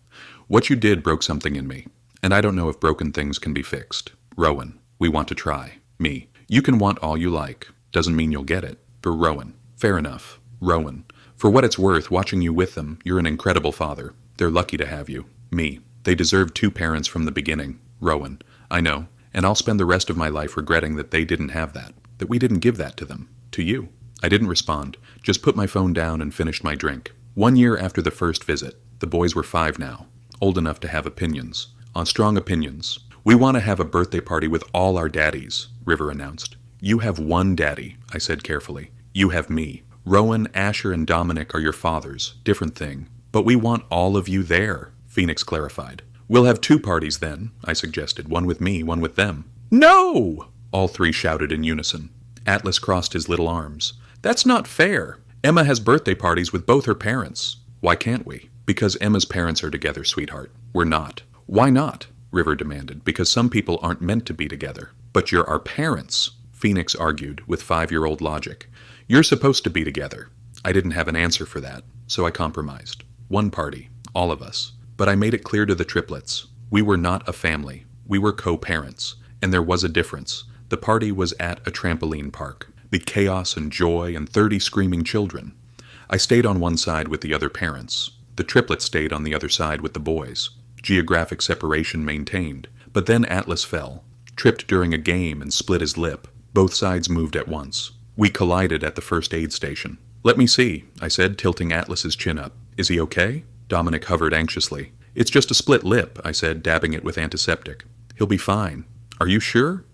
What you did broke something in me, and I don't know if broken things can be fixed. Rowan. We want to try. Me. You can want all you like. Doesn't mean you'll get it. For Rowan. Fair enough. Rowan. For what it's worth, watching you with them, you're an incredible father. They're lucky to have you. Me. They deserved 2 parents from the beginning. Rowan. I know, and I'll spend the rest of my life regretting that they didn't have that, that we didn't give that to them, to you. I didn't respond, just put my phone down and finished my drink. 1 year after the first visit, the boys were 5 now, old enough to have opinions, on strong opinions. We want to have a birthday party with all our daddies, River announced. You have 1 daddy, I said carefully. You have me. Rowan, Asher, and Dominic are your fathers, different thing. But we want all of you there, Phoenix clarified. We'll have 2 parties then, I suggested, one with me, one with them. No! All 3 shouted in unison. Atlas crossed his little arms. That's not fair. Emma has birthday parties with both her parents. Why can't we? Because Emma's parents are together, sweetheart. We're not. Why not? River demanded. Because some people aren't meant to be together. But you're our parents, Phoenix argued with 5-year-old logic. You're supposed to be together. I didn't have an answer for that, so I compromised. 1 party, all of us. But I made it clear to the triplets. We were not a family. We were co-parents. And there was a difference. The party was at a trampoline park. The chaos and joy and 30 screaming children. I stayed on one side with the other parents. The triplets stayed on the other side with the boys. Geographic separation maintained. But then Atlas fell, tripped during a game and split his lip. Both sides moved at once. We collided at the first aid station. Let me see, I said, tilting Atlas's chin up. Is he okay? Dominic hovered anxiously. It's just a split lip, I said, dabbing it with antiseptic. He'll be fine. Are you sure?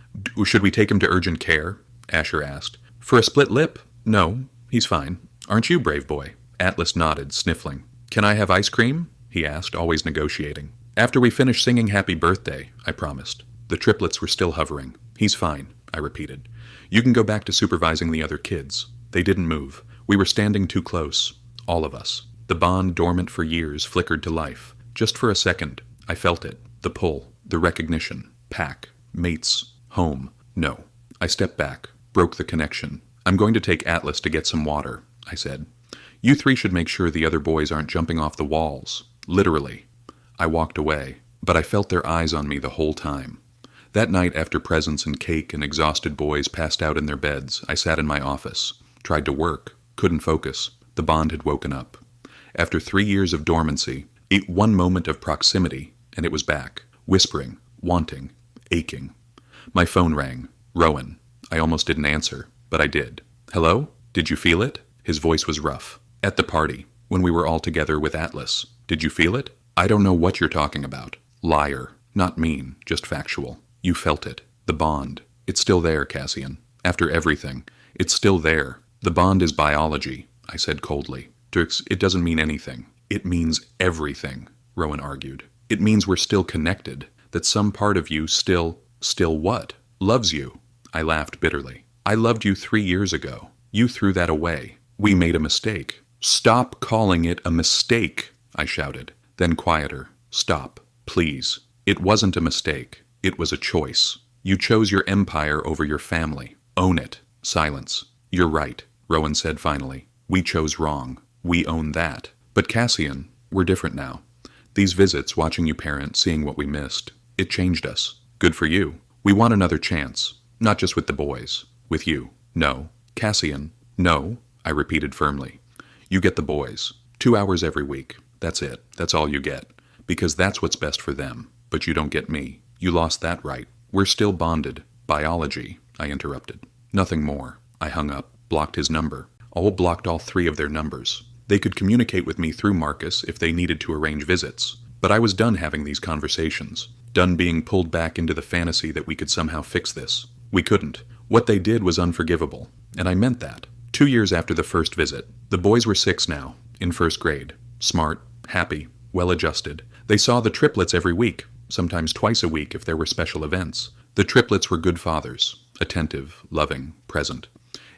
Should we take him to urgent care? Asher asked. For a split lip? No, he's fine. Aren't you, brave boy? Atlas nodded, sniffling. Can I have ice cream? He asked, always negotiating. After we finish singing happy birthday, I promised. The triplets were still hovering. He's fine, I repeated. You can go back to supervising the other kids. They didn't move. We were standing too close. All of us. The bond, dormant for years, flickered to life. Just for a second. I felt it. The pull. The recognition. Pack. Mates. Home. No. I stepped back. Broke the connection. I'm going to take Atlas to get some water, I said. You 3 should make sure the other boys aren't jumping off the walls. Literally. I walked away, but I felt their eyes on me the whole time. That night, after presents and cake and exhausted boys passed out in their beds, I sat in my office. Tried to work. Couldn't focus. The bond had woken up. After 3 years of dormancy, 1 moment of proximity, and it was back. Whispering. Wanting. Aching. My phone rang. Rowan. I almost didn't answer, but I did. Hello? Did you feel it? His voice was rough. At the party, when we were all together with Atlas. Did you feel it? I don't know what you're talking about. Liar. Not mean, just factual. You felt it. The bond. It's still there, Cassian. After everything. It's still there. The bond is biology, I said coldly. It doesn't mean anything. It means everything, Rowan argued. It means we're still connected. That some part of you still what? Loves you. I laughed bitterly. I loved you 3 years ago. You threw that away. We made a mistake. Stop calling it a mistake, I shouted. Then quieter. Stop. Please. It wasn't a mistake. It was a choice. You chose your empire over your family. Own it. Silence. You're right, Rowan said finally. We chose wrong. We own that. But Cassian, we're different now. These visits, watching you parent, seeing what we missed, it changed us. Good for you. We want another chance. Not just with the boys. With you. No. Cassian. No, I repeated firmly. You get the boys. 2 hours every week. That's it. That's all you get. Because that's what's best for them. But you don't get me. You lost that right. We're still bonded. Biology, I interrupted. Nothing more. I hung up, blocked his number. Blocked all 3 of their numbers. They could communicate with me through Marcus if they needed to arrange visits. But I was done having these conversations. Done being pulled back into the fantasy that we could somehow fix this. We couldn't. What they did was unforgivable. And I meant that. 2 years after the first visit. The boys were 6 now, in first grade. Smart, happy, well-adjusted. They saw the triplets every week, sometimes twice a week if there were special events. The triplets were good fathers, attentive, loving, present.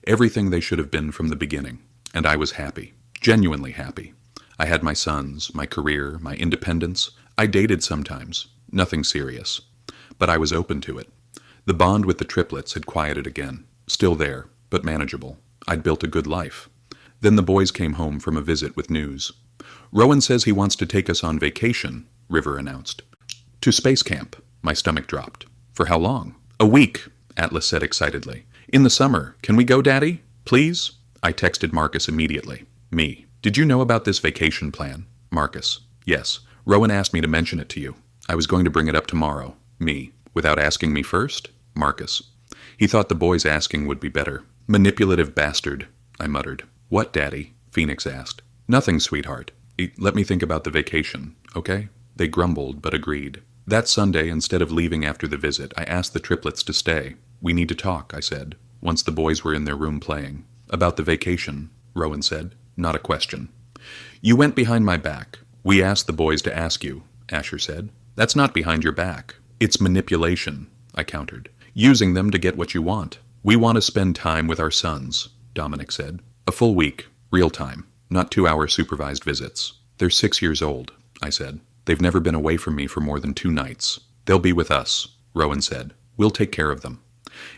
Everything they should have been from the beginning. And I was happy. Genuinely happy. I had my sons, my career, my independence. I dated sometimes. Nothing serious. But I was open to it. The bond with the triplets had quieted again. Still there, but manageable. I'd built a good life. Then the boys came home from a visit with news. Rowan says he wants to take us on vacation, River announced. To space camp. My stomach dropped. For how long? A week, Atlas said excitedly. In the summer. Can we go, Daddy? Please? I texted Marcus immediately. Me. Did you know about this vacation plan? Marcus. Yes. Rowan asked me to mention it to you. I was going to bring it up tomorrow. Me. Without asking me first? Marcus. He thought the boys asking would be better. Manipulative bastard, I muttered. What, Daddy? Phoenix asked. Nothing, sweetheart. Let me think about the vacation, okay? They grumbled, but agreed. That Sunday, instead of leaving after the visit, I asked the triplets to stay. We need to talk, I said, once the boys were in their room playing. About the vacation, Rowan said. Not a question. You went behind my back. We asked the boys to ask you, Asher said. That's not behind your back. It's manipulation, I countered. Using them to get what you want. We want to spend time with our sons, Dominic said. A full week, real time, not 2-hour supervised visits. They're 6 years old, I said. They've never been away from me for more than 2 nights. They'll be with us, Rowan said. We'll take care of them.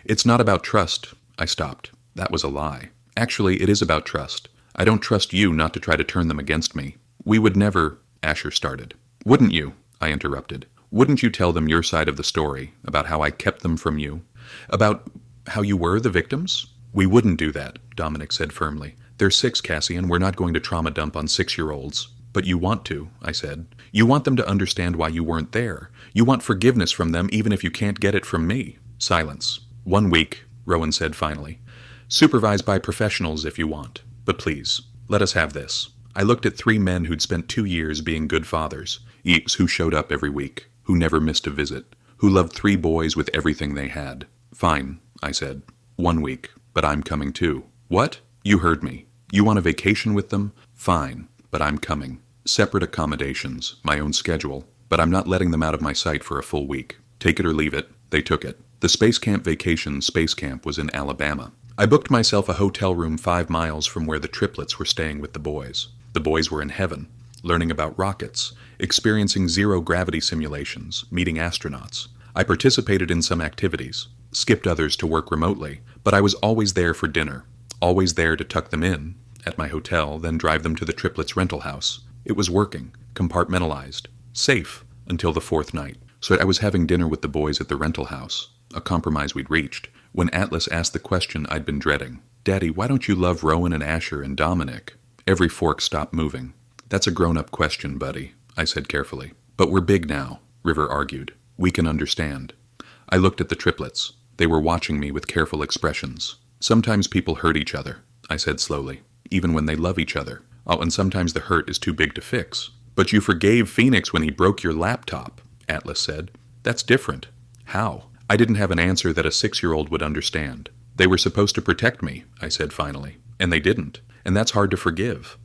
It's not about trust. I stopped. That was a lie. Actually, it is about trust. I don't trust you not to try to turn them against me. We would never, Asher started. Wouldn't you? I interrupted. Wouldn't you tell them your side of the story, about how I kept them from you? About how you were the victims? We wouldn't do that, Dominic said firmly. They're 6, Cassian. We're not going to trauma dump on 6-year-olds. But you want to, I said. You want them to understand why you weren't there. You want forgiveness from them even if you can't get it from me. Silence. 1 week, Rowan said finally. Supervised by professionals if you want. But please, let us have this. I looked at 3 men who'd spent 2 years being good fathers. Who showed up every week. Who never missed a visit. Who loved 3 boys with everything they had. Fine, I said. 1 week. But I'm coming too. What? You heard me. You want a vacation with them? Fine. But I'm coming. Separate accommodations, my own schedule, but I'm not letting them out of my sight for a full week. Take it or leave it. They took it. The space camp vacation space camp was in Alabama. I booked myself a hotel room 5 miles from where the triplets were staying with the boys. The boys were in heaven, learning about rockets, experiencing zero-gravity simulations, meeting astronauts. I participated in some activities, skipped others to work remotely, but I was always there for dinner, always there to tuck them in at my hotel, then drive them to the triplets' rental house. It was working, compartmentalized, safe, until the 4th night. So I was having dinner with the boys at the rental house, a compromise we'd reached, when Atlas asked the question I'd been dreading. Daddy, why don't you love Rowan and Asher and Dominic? Every fork stopped moving. That's a grown-up question, buddy, I said carefully. But we're big now, River argued. We can understand. I looked at the triplets. They were watching me with careful expressions. Sometimes people hurt each other, I said slowly, even when they love each other. Oh, and sometimes the hurt is too big to fix. But you forgave Phoenix when he broke your laptop, Atlas said. That's different. How? I didn't have an answer that a 6-year-old would understand. They were supposed to protect me, I said finally. And they didn't. And that's hard to forgive.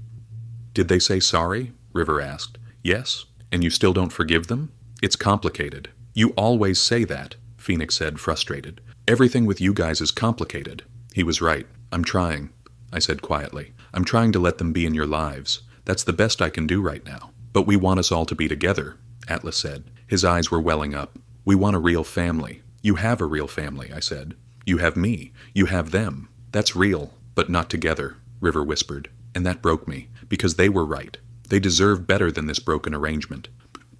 Did they say sorry? River asked. Yes. And you still don't forgive them? It's complicated. You always say that, Phoenix said, frustrated. Everything with you guys is complicated. He was right. I'm trying, I said quietly. I'm trying to let them be in your lives. That's the best I can do right now. But we want us all to be together, Atlas said. His eyes were welling up. We want a real family. You have a real family, I said. You have me. You have them. That's real, but not together, River whispered. And that broke me, because they were right. They deserved better than this broken arrangement.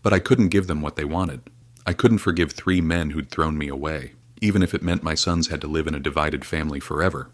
But I couldn't give them what they wanted. I couldn't forgive 3 men who'd thrown me away, even if it meant my sons had to live in a divided family forever.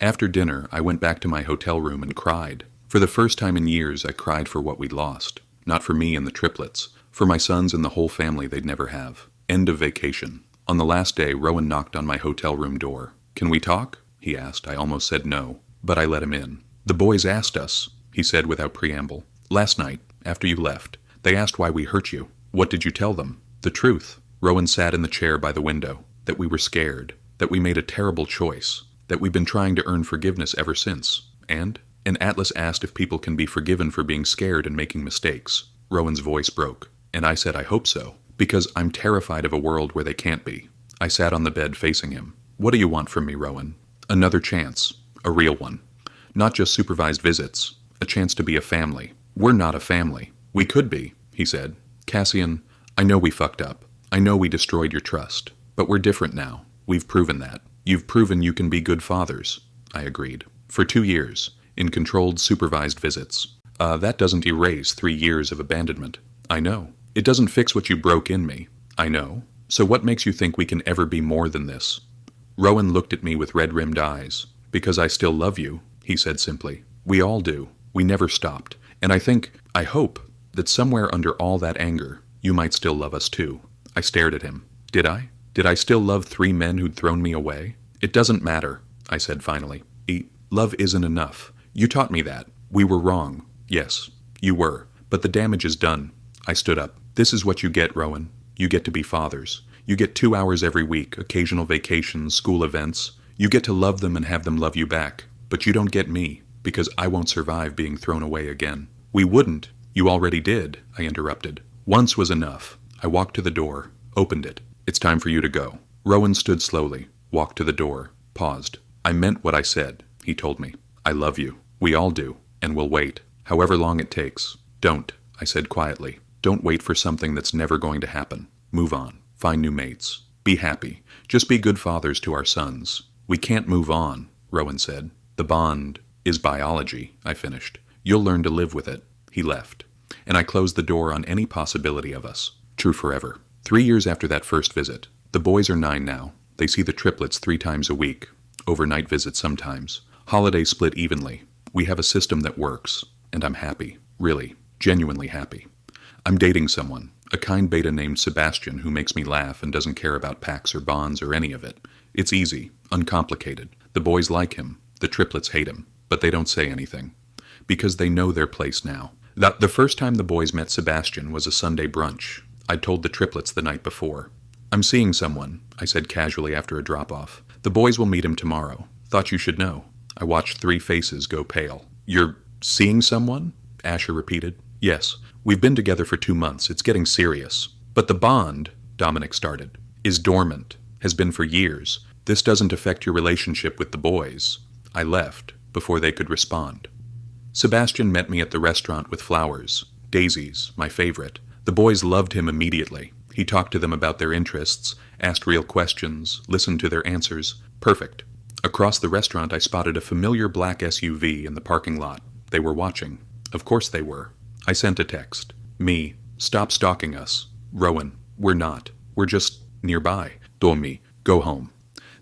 After dinner, I went back to my hotel room and cried. For the first time in years, I cried for what we'd lost. Not for me and the triplets, for my sons and the whole family they'd never have. End of vacation. On the last day, Rowan knocked on my hotel room door. Can we talk? He asked. I almost said no, but I let him in. The boys asked us, he said without preamble. Last night, after you left, they asked why we hurt you. What did you tell them? The truth. Rowan sat in the chair by the window. That we were scared. That we made a terrible choice. That we've been trying to earn forgiveness ever since. And Atlas asked if people can be forgiven for being scared and making mistakes. Rowan's voice broke. And I said I hope so. Because I'm terrified of a world where they can't be. I sat on the bed facing him. What do you want from me, Rowan? Another chance. A real one. Not just supervised visits. A chance to be a family. We're not a family. We could be, he said. Cassian, I know we fucked up. I know we destroyed your trust. But we're different now. We've proven that. You've proven you can be good fathers. I agreed. For 2 years. In controlled, supervised visits. That doesn't erase 3 years of abandonment. I know. It doesn't fix what you broke in me. I know. So what makes you think we can ever be more than this? Rowan looked at me with red-rimmed eyes. Because I still love you, he said simply. We all do. We never stopped. And I hope, that somewhere under all that anger, you might still love us too. I stared at him. Did I? Did I still love 3 men who'd thrown me away? It doesn't matter, I said finally. Love isn't enough. You taught me that. We were wrong. Yes, you were. But the damage is done. I stood up. This is what you get, Rowan. You get to be fathers. You get 2 hours every week, occasional vacations, school events. You get to love them and have them love you back. But you don't get me, because I won't survive being thrown away again. We wouldn't. You already did, I interrupted. Once was enough. I walked to the door, opened it. It's time for you to go. Rowan stood slowly, walked to the door, paused. I meant what I said, he told me. I love you. We all do. And we'll wait. However long it takes. Don't, I said quietly. Don't wait for something that's never going to happen. Move on. Find new mates. Be happy. Just be good fathers to our sons. We can't move on, Rowan said. The bond is biology, I finished. You'll learn to live with it. He left. And I closed the door on any possibility of us. True forever. 3 years after that first visit. The boys are 9 now. They see the triplets 3 times a week. Overnight visits sometimes. Holidays split evenly. We have a system that works. And I'm happy. Really. Genuinely happy. I'm dating someone. A kind beta named Sebastian who makes me laugh and doesn't care about packs or bonds or any of it. It's easy. Uncomplicated. The boys like him. The triplets hate him. But they don't say anything. Because they know their place now. The first time the boys met Sebastian was a Sunday brunch. I'd told the triplets the night before. I'm seeing someone, I said casually after a drop-off. The boys will meet him tomorrow. Thought you should know. I watched 3 faces go pale. You're seeing someone? Asher repeated. Yes. We've been together for 2 months. It's getting serious. But the bond, Dominic started, is dormant. Has been for years. This doesn't affect your relationship with the boys. I left before they could respond. Sebastian met me at the restaurant with flowers. Daisies, my favorite. The boys loved him immediately. He talked to them about their interests, asked real questions, listened to their answers. Perfect. Across the restaurant I spotted a familiar black SUV in the parking lot. They were watching. Of course they were. I sent a text. Me. Stop stalking us. Rowan. We're not. We're just nearby. Domi. Go home.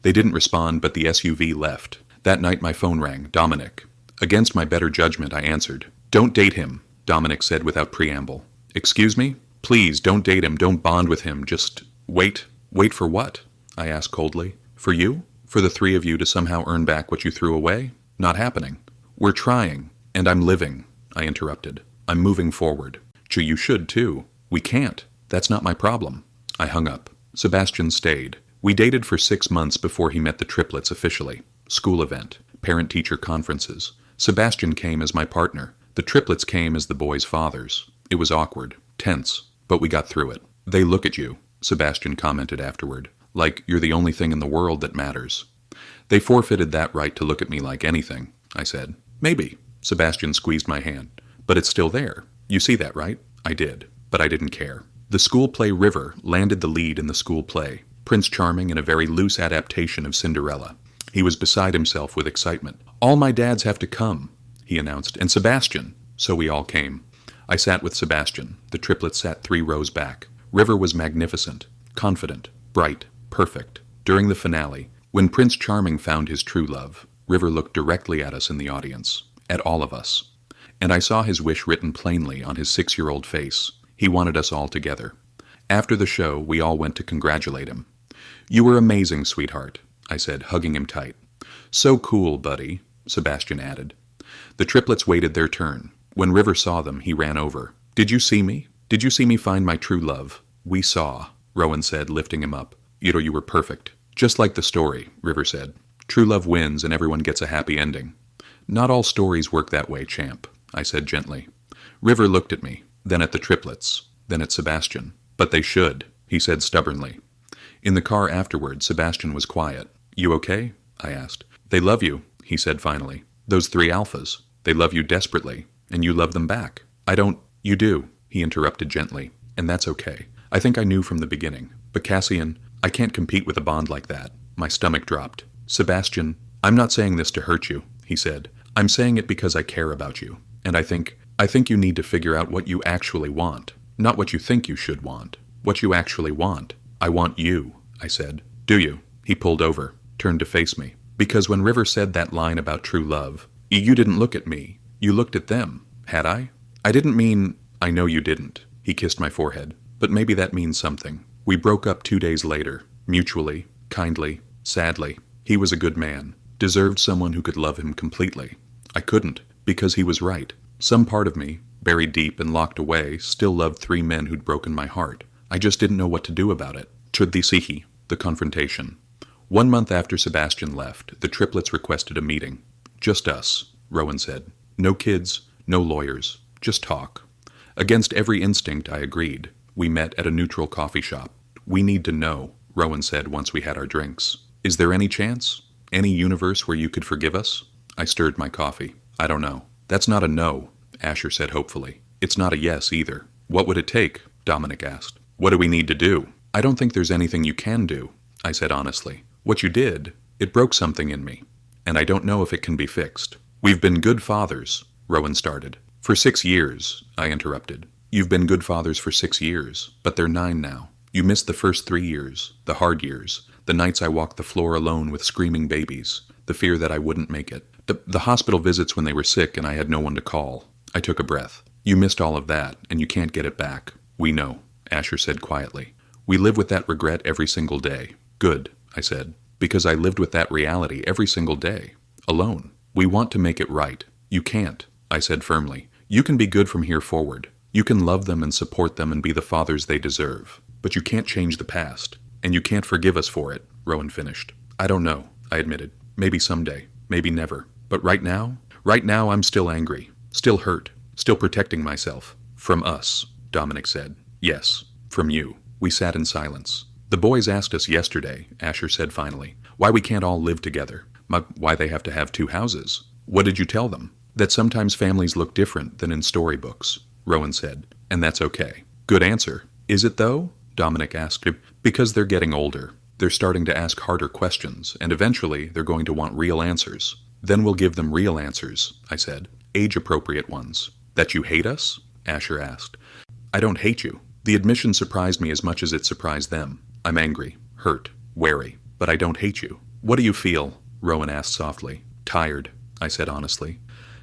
They didn't respond, but the SUV left. That night my phone rang. Dominic. Against my better judgment, I answered. Don't date him, Dominic said without preamble. Excuse me? Please, don't date him. Don't bond with him. Just wait. Wait for what? I asked coldly. For you? For the 3 of you to somehow earn back what you threw away? Not happening. We're trying. And I'm living, I interrupted. I'm moving forward. You should, too. We can't. That's not my problem. I hung up. Sebastian stayed. We dated for 6 months before he met the triplets officially. School event. Parent-teacher conferences. Sebastian came as my partner. The triplets came as the boys' fathers. It was awkward. Tense. But we got through it. They look at you, Sebastian commented afterward. Like you're the only thing in the world that matters. They forfeited that right to look at me like anything, I said. Maybe. Sebastian squeezed my hand. But it's still there. You see that, right? I did, but I didn't care. The school play River landed the lead in the school play, Prince Charming in a very loose adaptation of Cinderella. He was beside himself with excitement. "All my dads have to come," he announced, "and Sebastian." So we all came. I sat with Sebastian. The triplets sat 3 rows back. River was magnificent, confident, bright, perfect. During the finale, when Prince Charming found his true love, River looked directly at us in the audience, at all of us. And I saw his wish written plainly on his 6-year-old face. He wanted us all together. After the show, we all went to congratulate him. "You were amazing, sweetheart," I said, hugging him tight. "So cool, buddy," Sebastian added. The triplets waited their turn. When River saw them, he ran over. "Did you see me? Did you see me find my true love?" "We saw," Rowan said, lifting him up. You were perfect. "Just like the story," River said. "True love wins and everyone gets a happy ending." "Not all stories work that way, champ," I said gently. River looked at me, then at the triplets, then at Sebastian. "But they should," he said stubbornly. In the car afterward, Sebastian was quiet. "You okay?" I asked. "They love you," he said finally. "Those 3 alphas. They love you desperately, and you love them back." "I don't—" "You do," he interrupted gently, "and that's okay. I think I knew from the beginning. But Cassian, I can't compete with a bond like that." My stomach dropped. "Sebastian, I'm not saying this to hurt you," he said. "I'm saying it because I care about you. And I think you need to figure out what you actually want. Not what you think you should want. What you actually want." "I want you," I said. "Do you?" He pulled over, turned to face me. "Because when River said that line about true love, you didn't look at me. You looked at them. Had I? I didn't mean—" "I know you didn't." He kissed my forehead. "But maybe that means something. We broke up 2 days later. Mutually, kindly, sadly. He was a good man. Deserved someone who could love him completely. I couldn't, because he was right. Some part of me, buried deep and locked away, still loved 3 men who'd broken my heart. I just didn't know what to do about it." Chudlisihi, the confrontation. 1 month after Sebastian left, the triplets requested a meeting. "Just us," Rowan said. "No kids, no lawyers. Just talk." Against every instinct, I agreed. We met at a neutral coffee shop. "We need to know," Rowan said once we had our drinks. "Is there any chance? Any universe where you could forgive us?" I stirred my coffee. "I don't know." "That's not a no," Asher said hopefully. "It's not a yes either." "What would it take?" Dominic asked. "What do we need to do?" "I don't think there's anything you can do," I said honestly. "What you did, it broke something in me, and I don't know if it can be fixed." "We've been good fathers," Rowan started. "For 6 years," I interrupted. "You've been good fathers for 6 years, but they're 9 now. You missed the first 3 years, the hard years, the nights I walked the floor alone with screaming babies, the fear that I wouldn't make it, the hospital visits when they were sick and I had no one to call." I took a breath. "You missed all of that, and you can't get it back." "We know," Asher said quietly. "We live with that regret every single day." "Good," I said, "because I lived with that reality every single day. Alone. We want to make it right. You can't," I said firmly. "You can be good from here forward. You can love them and support them and be the fathers they deserve. But you can't change the past. And you can't forgive us for it," Rowan finished. "I don't know," I admitted. "Maybe someday. Maybe never. But right now I'm still angry. Still hurt. Still protecting myself." "From us," Dominic said. "Yes. From you." We sat in silence. "The boys asked us yesterday," Asher said finally, "why we can't all live together. Why they have to have 2 houses. What did you tell them?" "That sometimes families look different than in storybooks," Rowan said. "And that's okay." "Good answer." "Is it though?" Dominic asked him. "Because they're getting older. They're starting to ask harder questions, and eventually they're going to want real answers." "Then we'll give them real answers," I said. "Age-appropriate ones." "That you hate us?" Asher asked. "I don't hate you. The admission surprised me as much as it surprised them. I'm angry, hurt, wary, but I don't hate you." "What do you feel?" Rowan asked softly. "Tired," I said honestly.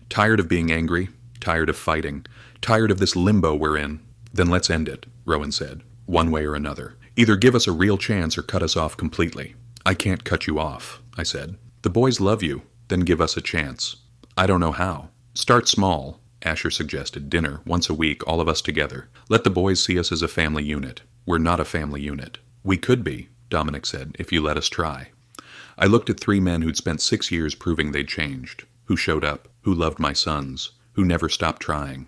"Tired of being angry, tired of fighting, tired of this limbo we're in." "Then let's end it," Rowan said. "One way or another. Either give us a real chance or cut us off completely." "I can't cut you off," I said. "The boys love you. Then give us a chance." "I don't know how." "Start small," Asher suggested. "Dinner, once a week, all of us together. Let the boys see us as a family unit." "We're not a family unit." "We could be," Dominic said, "if you let us try." I looked at 3 men who'd spent 6 years proving they'd changed, who showed up, who loved my sons, who never stopped trying.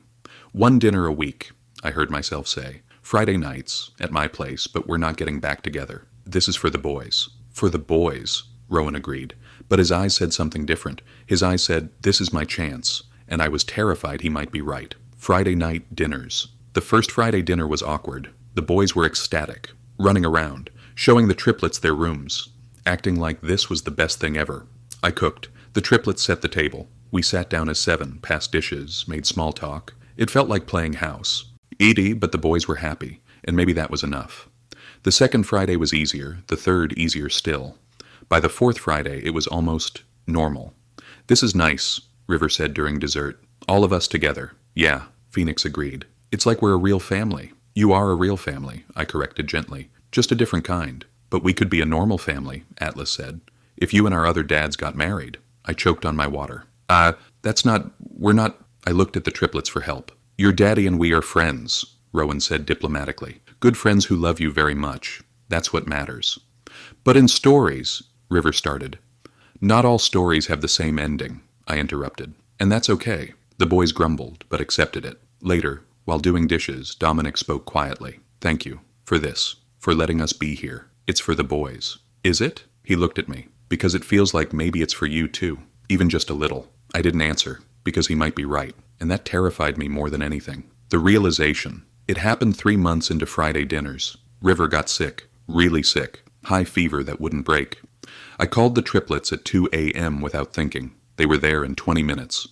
"1 dinner a week," I heard myself say. "Friday nights, at my place, but we're not getting back together. This is for the boys." "For the boys," Rowan agreed. But his eyes said something different. His eyes said, "This is my chance," and I was terrified he might be right. Friday night dinners. The first Friday dinner was awkward. The boys were ecstatic, running around, showing the triplets their rooms, acting like this was the best thing ever. I cooked. The triplets set the table. We sat down as 7, passed dishes, made small talk. It felt like playing house. Edie, but the boys were happy, and maybe that was enough. The second Friday was easier, the third easier still. By the fourth Friday, it was almost normal. "This is nice," River said during dessert. "All of us together." "Yeah," Phoenix agreed. "It's like we're a real family." "You are a real family," I corrected gently. "Just a different kind." "But we could be a normal family," Atlas said. "If you and our other dads got married." I choked on my water. We're not. I looked at the triplets for help. "Your daddy and we are friends," Rowan said diplomatically. "Good friends who love you very much. That's what matters." "But in stories," River started. "Not all stories have the same ending," I interrupted. "And that's okay." The boys grumbled, but accepted it. Later, while doing dishes, Dominic spoke quietly. "Thank you. For this. For letting us be here. It's for the boys." "Is it?" He looked at me. "Because it feels like maybe it's for you too. Even just a little." I didn't answer, because he might be right. And that terrified me more than anything. The realization. It happened 3 months into Friday dinners. River got sick. Really sick. High fever that wouldn't break. I called the triplets at 2 a.m. without thinking. They were there in 20 minutes.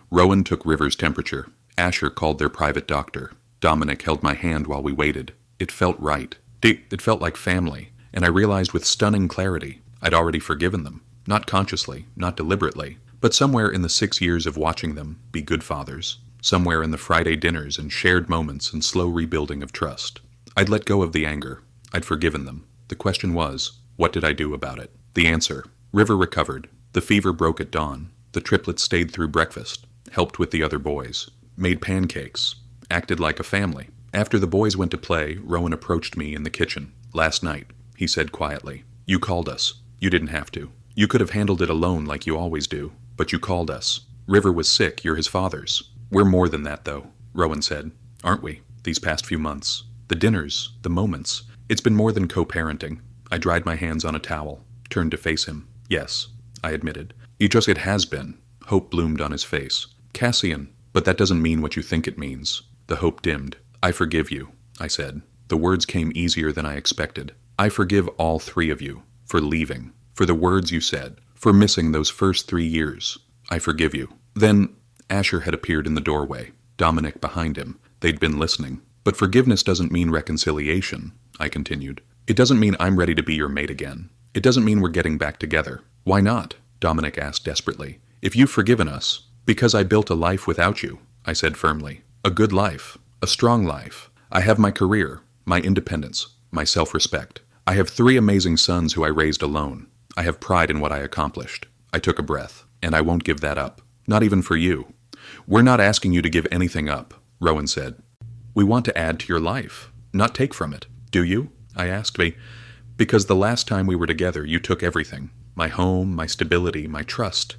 Rowan took River's temperature. Asher called their private doctor. Dominic held my hand while we waited. It felt right. It felt like family. And I realized with stunning clarity, I'd already forgiven them. Not consciously, not deliberately, but somewhere in the 6 years of watching them be good fathers. Somewhere in the Friday dinners and shared moments and slow rebuilding of trust. I'd let go of the anger. I'd forgiven them. The question was, what did I do about it? The answer. River recovered. The fever broke at dawn. The triplets stayed through breakfast. Helped with the other boys. Made pancakes. Acted like a family. After the boys went to play, Rowan approached me in the kitchen. "Last night," he said quietly. "You called us. You didn't have to. You could have handled it alone like you always do. But you called us. River was sick. You're his father's." "We're more than that, though," Rowan said. "Aren't we? These past few months. The dinners. The moments. It's been more than co-parenting." I dried my hands on a towel. Turned to face him. "Yes," I admitted. It has been." Hope bloomed on his face. "Cassian, but that doesn't mean what you think it means." The hope dimmed. "I forgive you," I said. The words came easier than I expected. "I forgive all 3 of you. For leaving. For the words you said. For missing those first 3 years. I forgive you." Then Asher had appeared in the doorway. Dominic behind him. They'd been listening. "But forgiveness doesn't mean reconciliation," I continued. "It doesn't mean I'm ready to be your mate again. It doesn't mean we're getting back together." "Why not?" Dominic asked desperately. "If you've forgiven us." "Because I built a life without you," I said firmly. "A good life. A strong life. I have my career, my independence, my self-respect. I have 3 amazing sons who I raised alone. I have pride in what I accomplished." I took a breath. "And I won't give that up. Not even for you." "We're not asking you to give anything up," Rowan said. "We want to add to your life, not take from it." "Do you?" I asked. Because the last time we were together, you took everything. My home, my stability, my trust.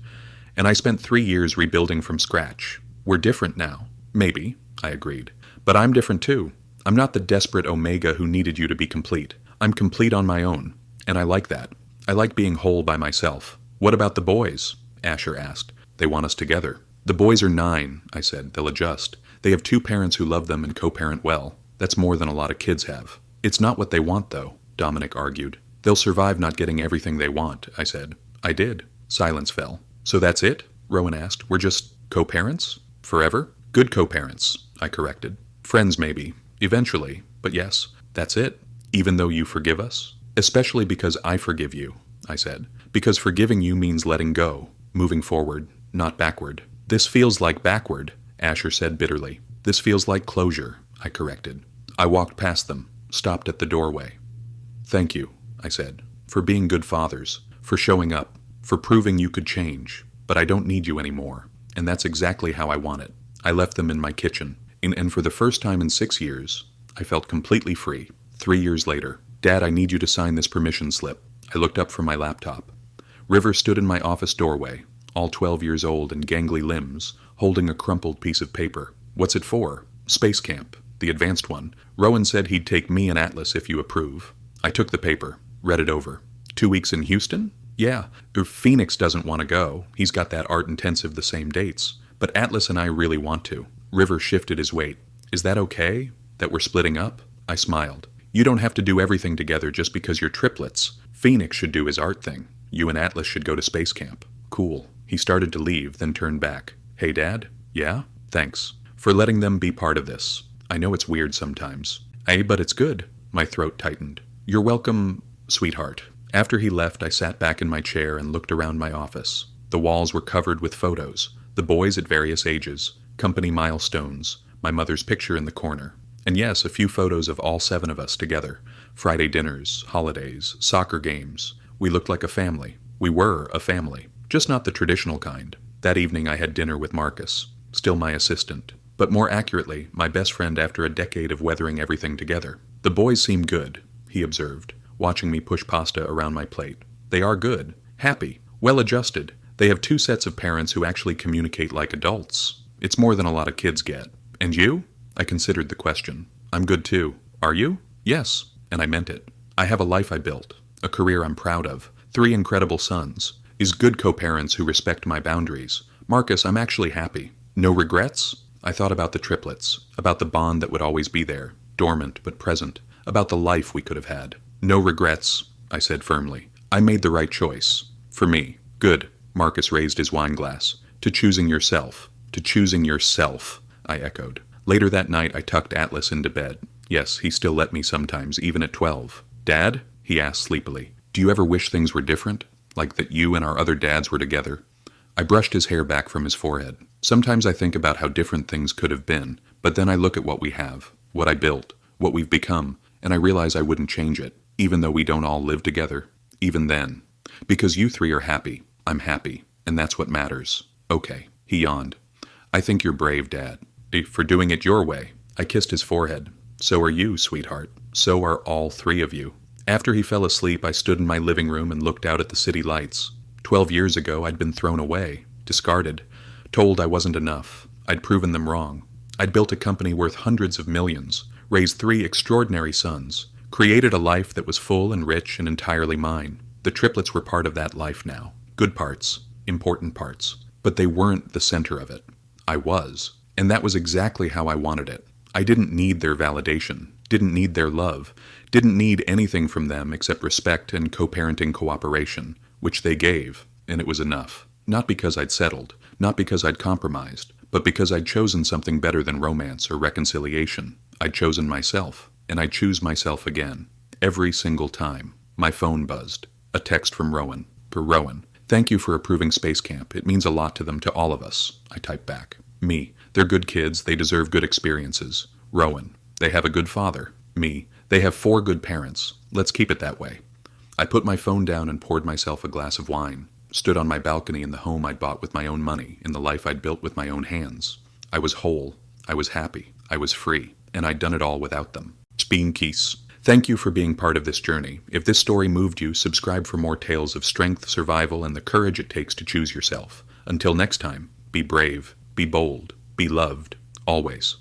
And I spent 3 years rebuilding from scratch. We're different now. Maybe, I agreed. But I'm different too. I'm not the desperate Omega who needed you to be complete. I'm complete on my own. And I like that. I like being whole by myself. "What about the boys?" Asher asked. "They want us together." "The boys are 9, I said. "They'll adjust. They have 2 parents who love them and co-parent well. That's more than a lot of kids have." "It's not what they want, though," Dominic argued. "They'll survive not getting everything they want," I said. I did. Silence fell. "So that's it?" Rowan asked. "We're just co-parents? Forever?" "Good co-parents," I corrected. "Friends, maybe. Eventually. But yes, that's it. Even though you forgive us?" "Especially because I forgive you," I said. "Because forgiving you means letting go, moving forward, not backward." "This feels like backward," Asher said bitterly. "This feels like closure," I corrected. I walked past them, stopped at the doorway. "Thank you," I said, "for being good fathers, for showing up, for proving you could change. But I don't need you anymore. And that's exactly how I want it." I left them in my kitchen, and for the first time in 6 years, I felt completely free. 3 years later. "Dad, I need you to sign this permission slip." I looked up from my laptop. River stood in my office doorway, all 12 years old and gangly limbs, holding a crumpled piece of paper. "What's it for?" "Space camp. The advanced one. Rowan said he'd take me and Atlas if you approve." I took the paper, read it over. 2 weeks in Houston? "Yeah. Phoenix doesn't want to go. He's got that art intensive the same dates. But Atlas and I really want to." River shifted his weight. Is that okay? That we're splitting up? I smiled. You don't have to do everything together just because you're triplets. Phoenix should do his art thing. You and Atlas should go to space camp. Cool. He started to leave, then turned back. Hey, Dad? Yeah? Thanks. For letting them be part of this. I know it's weird sometimes. But it's good. My throat tightened. You're welcome, sweetheart. After he left, I sat back in my chair and looked around my office. The walls were covered with photos. The boys at various ages. Company milestones. My mother's picture in the corner. And yes, a few photos of all 7 of us together. Friday dinners, holidays, soccer games. We looked like a family. We were a family. Just not the traditional kind. That evening I had dinner with Marcus. Still my assistant. But more accurately, my best friend after a decade of weathering everything together. The boys seem good, he observed, watching me push pasta around my plate. They are good. Happy. Well-adjusted. They have 2 sets of parents who actually communicate like adults. It's more than a lot of kids get. And you? I considered the question. I'm good too. Are you? Yes. And I meant it. I have a life I built. A career I'm proud of. 3 incredible sons. Is good co-parents who respect my boundaries. Marcus, I'm actually happy. No regrets? I thought about the triplets. About the bond that would always be there. Dormant but present. About the life we could have had. No regrets, I said firmly. I made the right choice. For me. Good. Marcus raised his wine glass. To choosing yourself. To choosing yourself, I echoed. Later that night, I tucked Atlas into bed. Yes, he still let me sometimes, even at 12. Dad? He asked sleepily. Do you ever wish things were different? Like that you and our other dads were together? I brushed his hair back from his forehead. Sometimes I think about how different things could have been, but then I look at what we have, what I built, what we've become, and I realize I wouldn't change it, even though we don't all live together. Even then. Because you 3 are happy. I'm happy. And that's what matters. Okay. He yawned. I think you're brave, Dad. For doing it your way. I kissed his forehead. So are you, sweetheart. So are all 3 of you. After he fell asleep, I stood in my living room and looked out at the city lights. 12 years ago, I'd been thrown away, discarded, told I wasn't enough. I'd proven them wrong. I'd built a company worth hundreds of millions, raised 3 extraordinary sons, created a life that was full and rich and entirely mine. The triplets were part of that life now. Good parts, important parts. But they weren't the center of it. I was. And that was exactly how I wanted it. I didn't need their validation, didn't need their love, didn't need anything from them except respect and co-parenting cooperation, which they gave, and it was enough. Not because I'd settled, not because I'd compromised, but because I'd chosen something better than romance or reconciliation. I'd chosen myself, and I'd choose myself again. Every single time. My phone buzzed. A text from Rowan. For Rowan. Thank you for approving Space Camp. It means a lot to them, to all of us. I typed back. Me. They're good kids. They deserve good experiences. Rowan. They have a good father. Me. They have 4 good parents. Let's keep it that way. I put my phone down and poured myself a glass of wine. Stood on my balcony in the home I'd bought with my own money, in the life I'd built with my own hands. I was whole. I was happy. I was free. And I'd done it all without them. Spien kies. Thank you for being part of this journey. If this story moved you, subscribe for more tales of strength, survival, and the courage it takes to choose yourself. Until next time, be brave, be bold, be loved, always.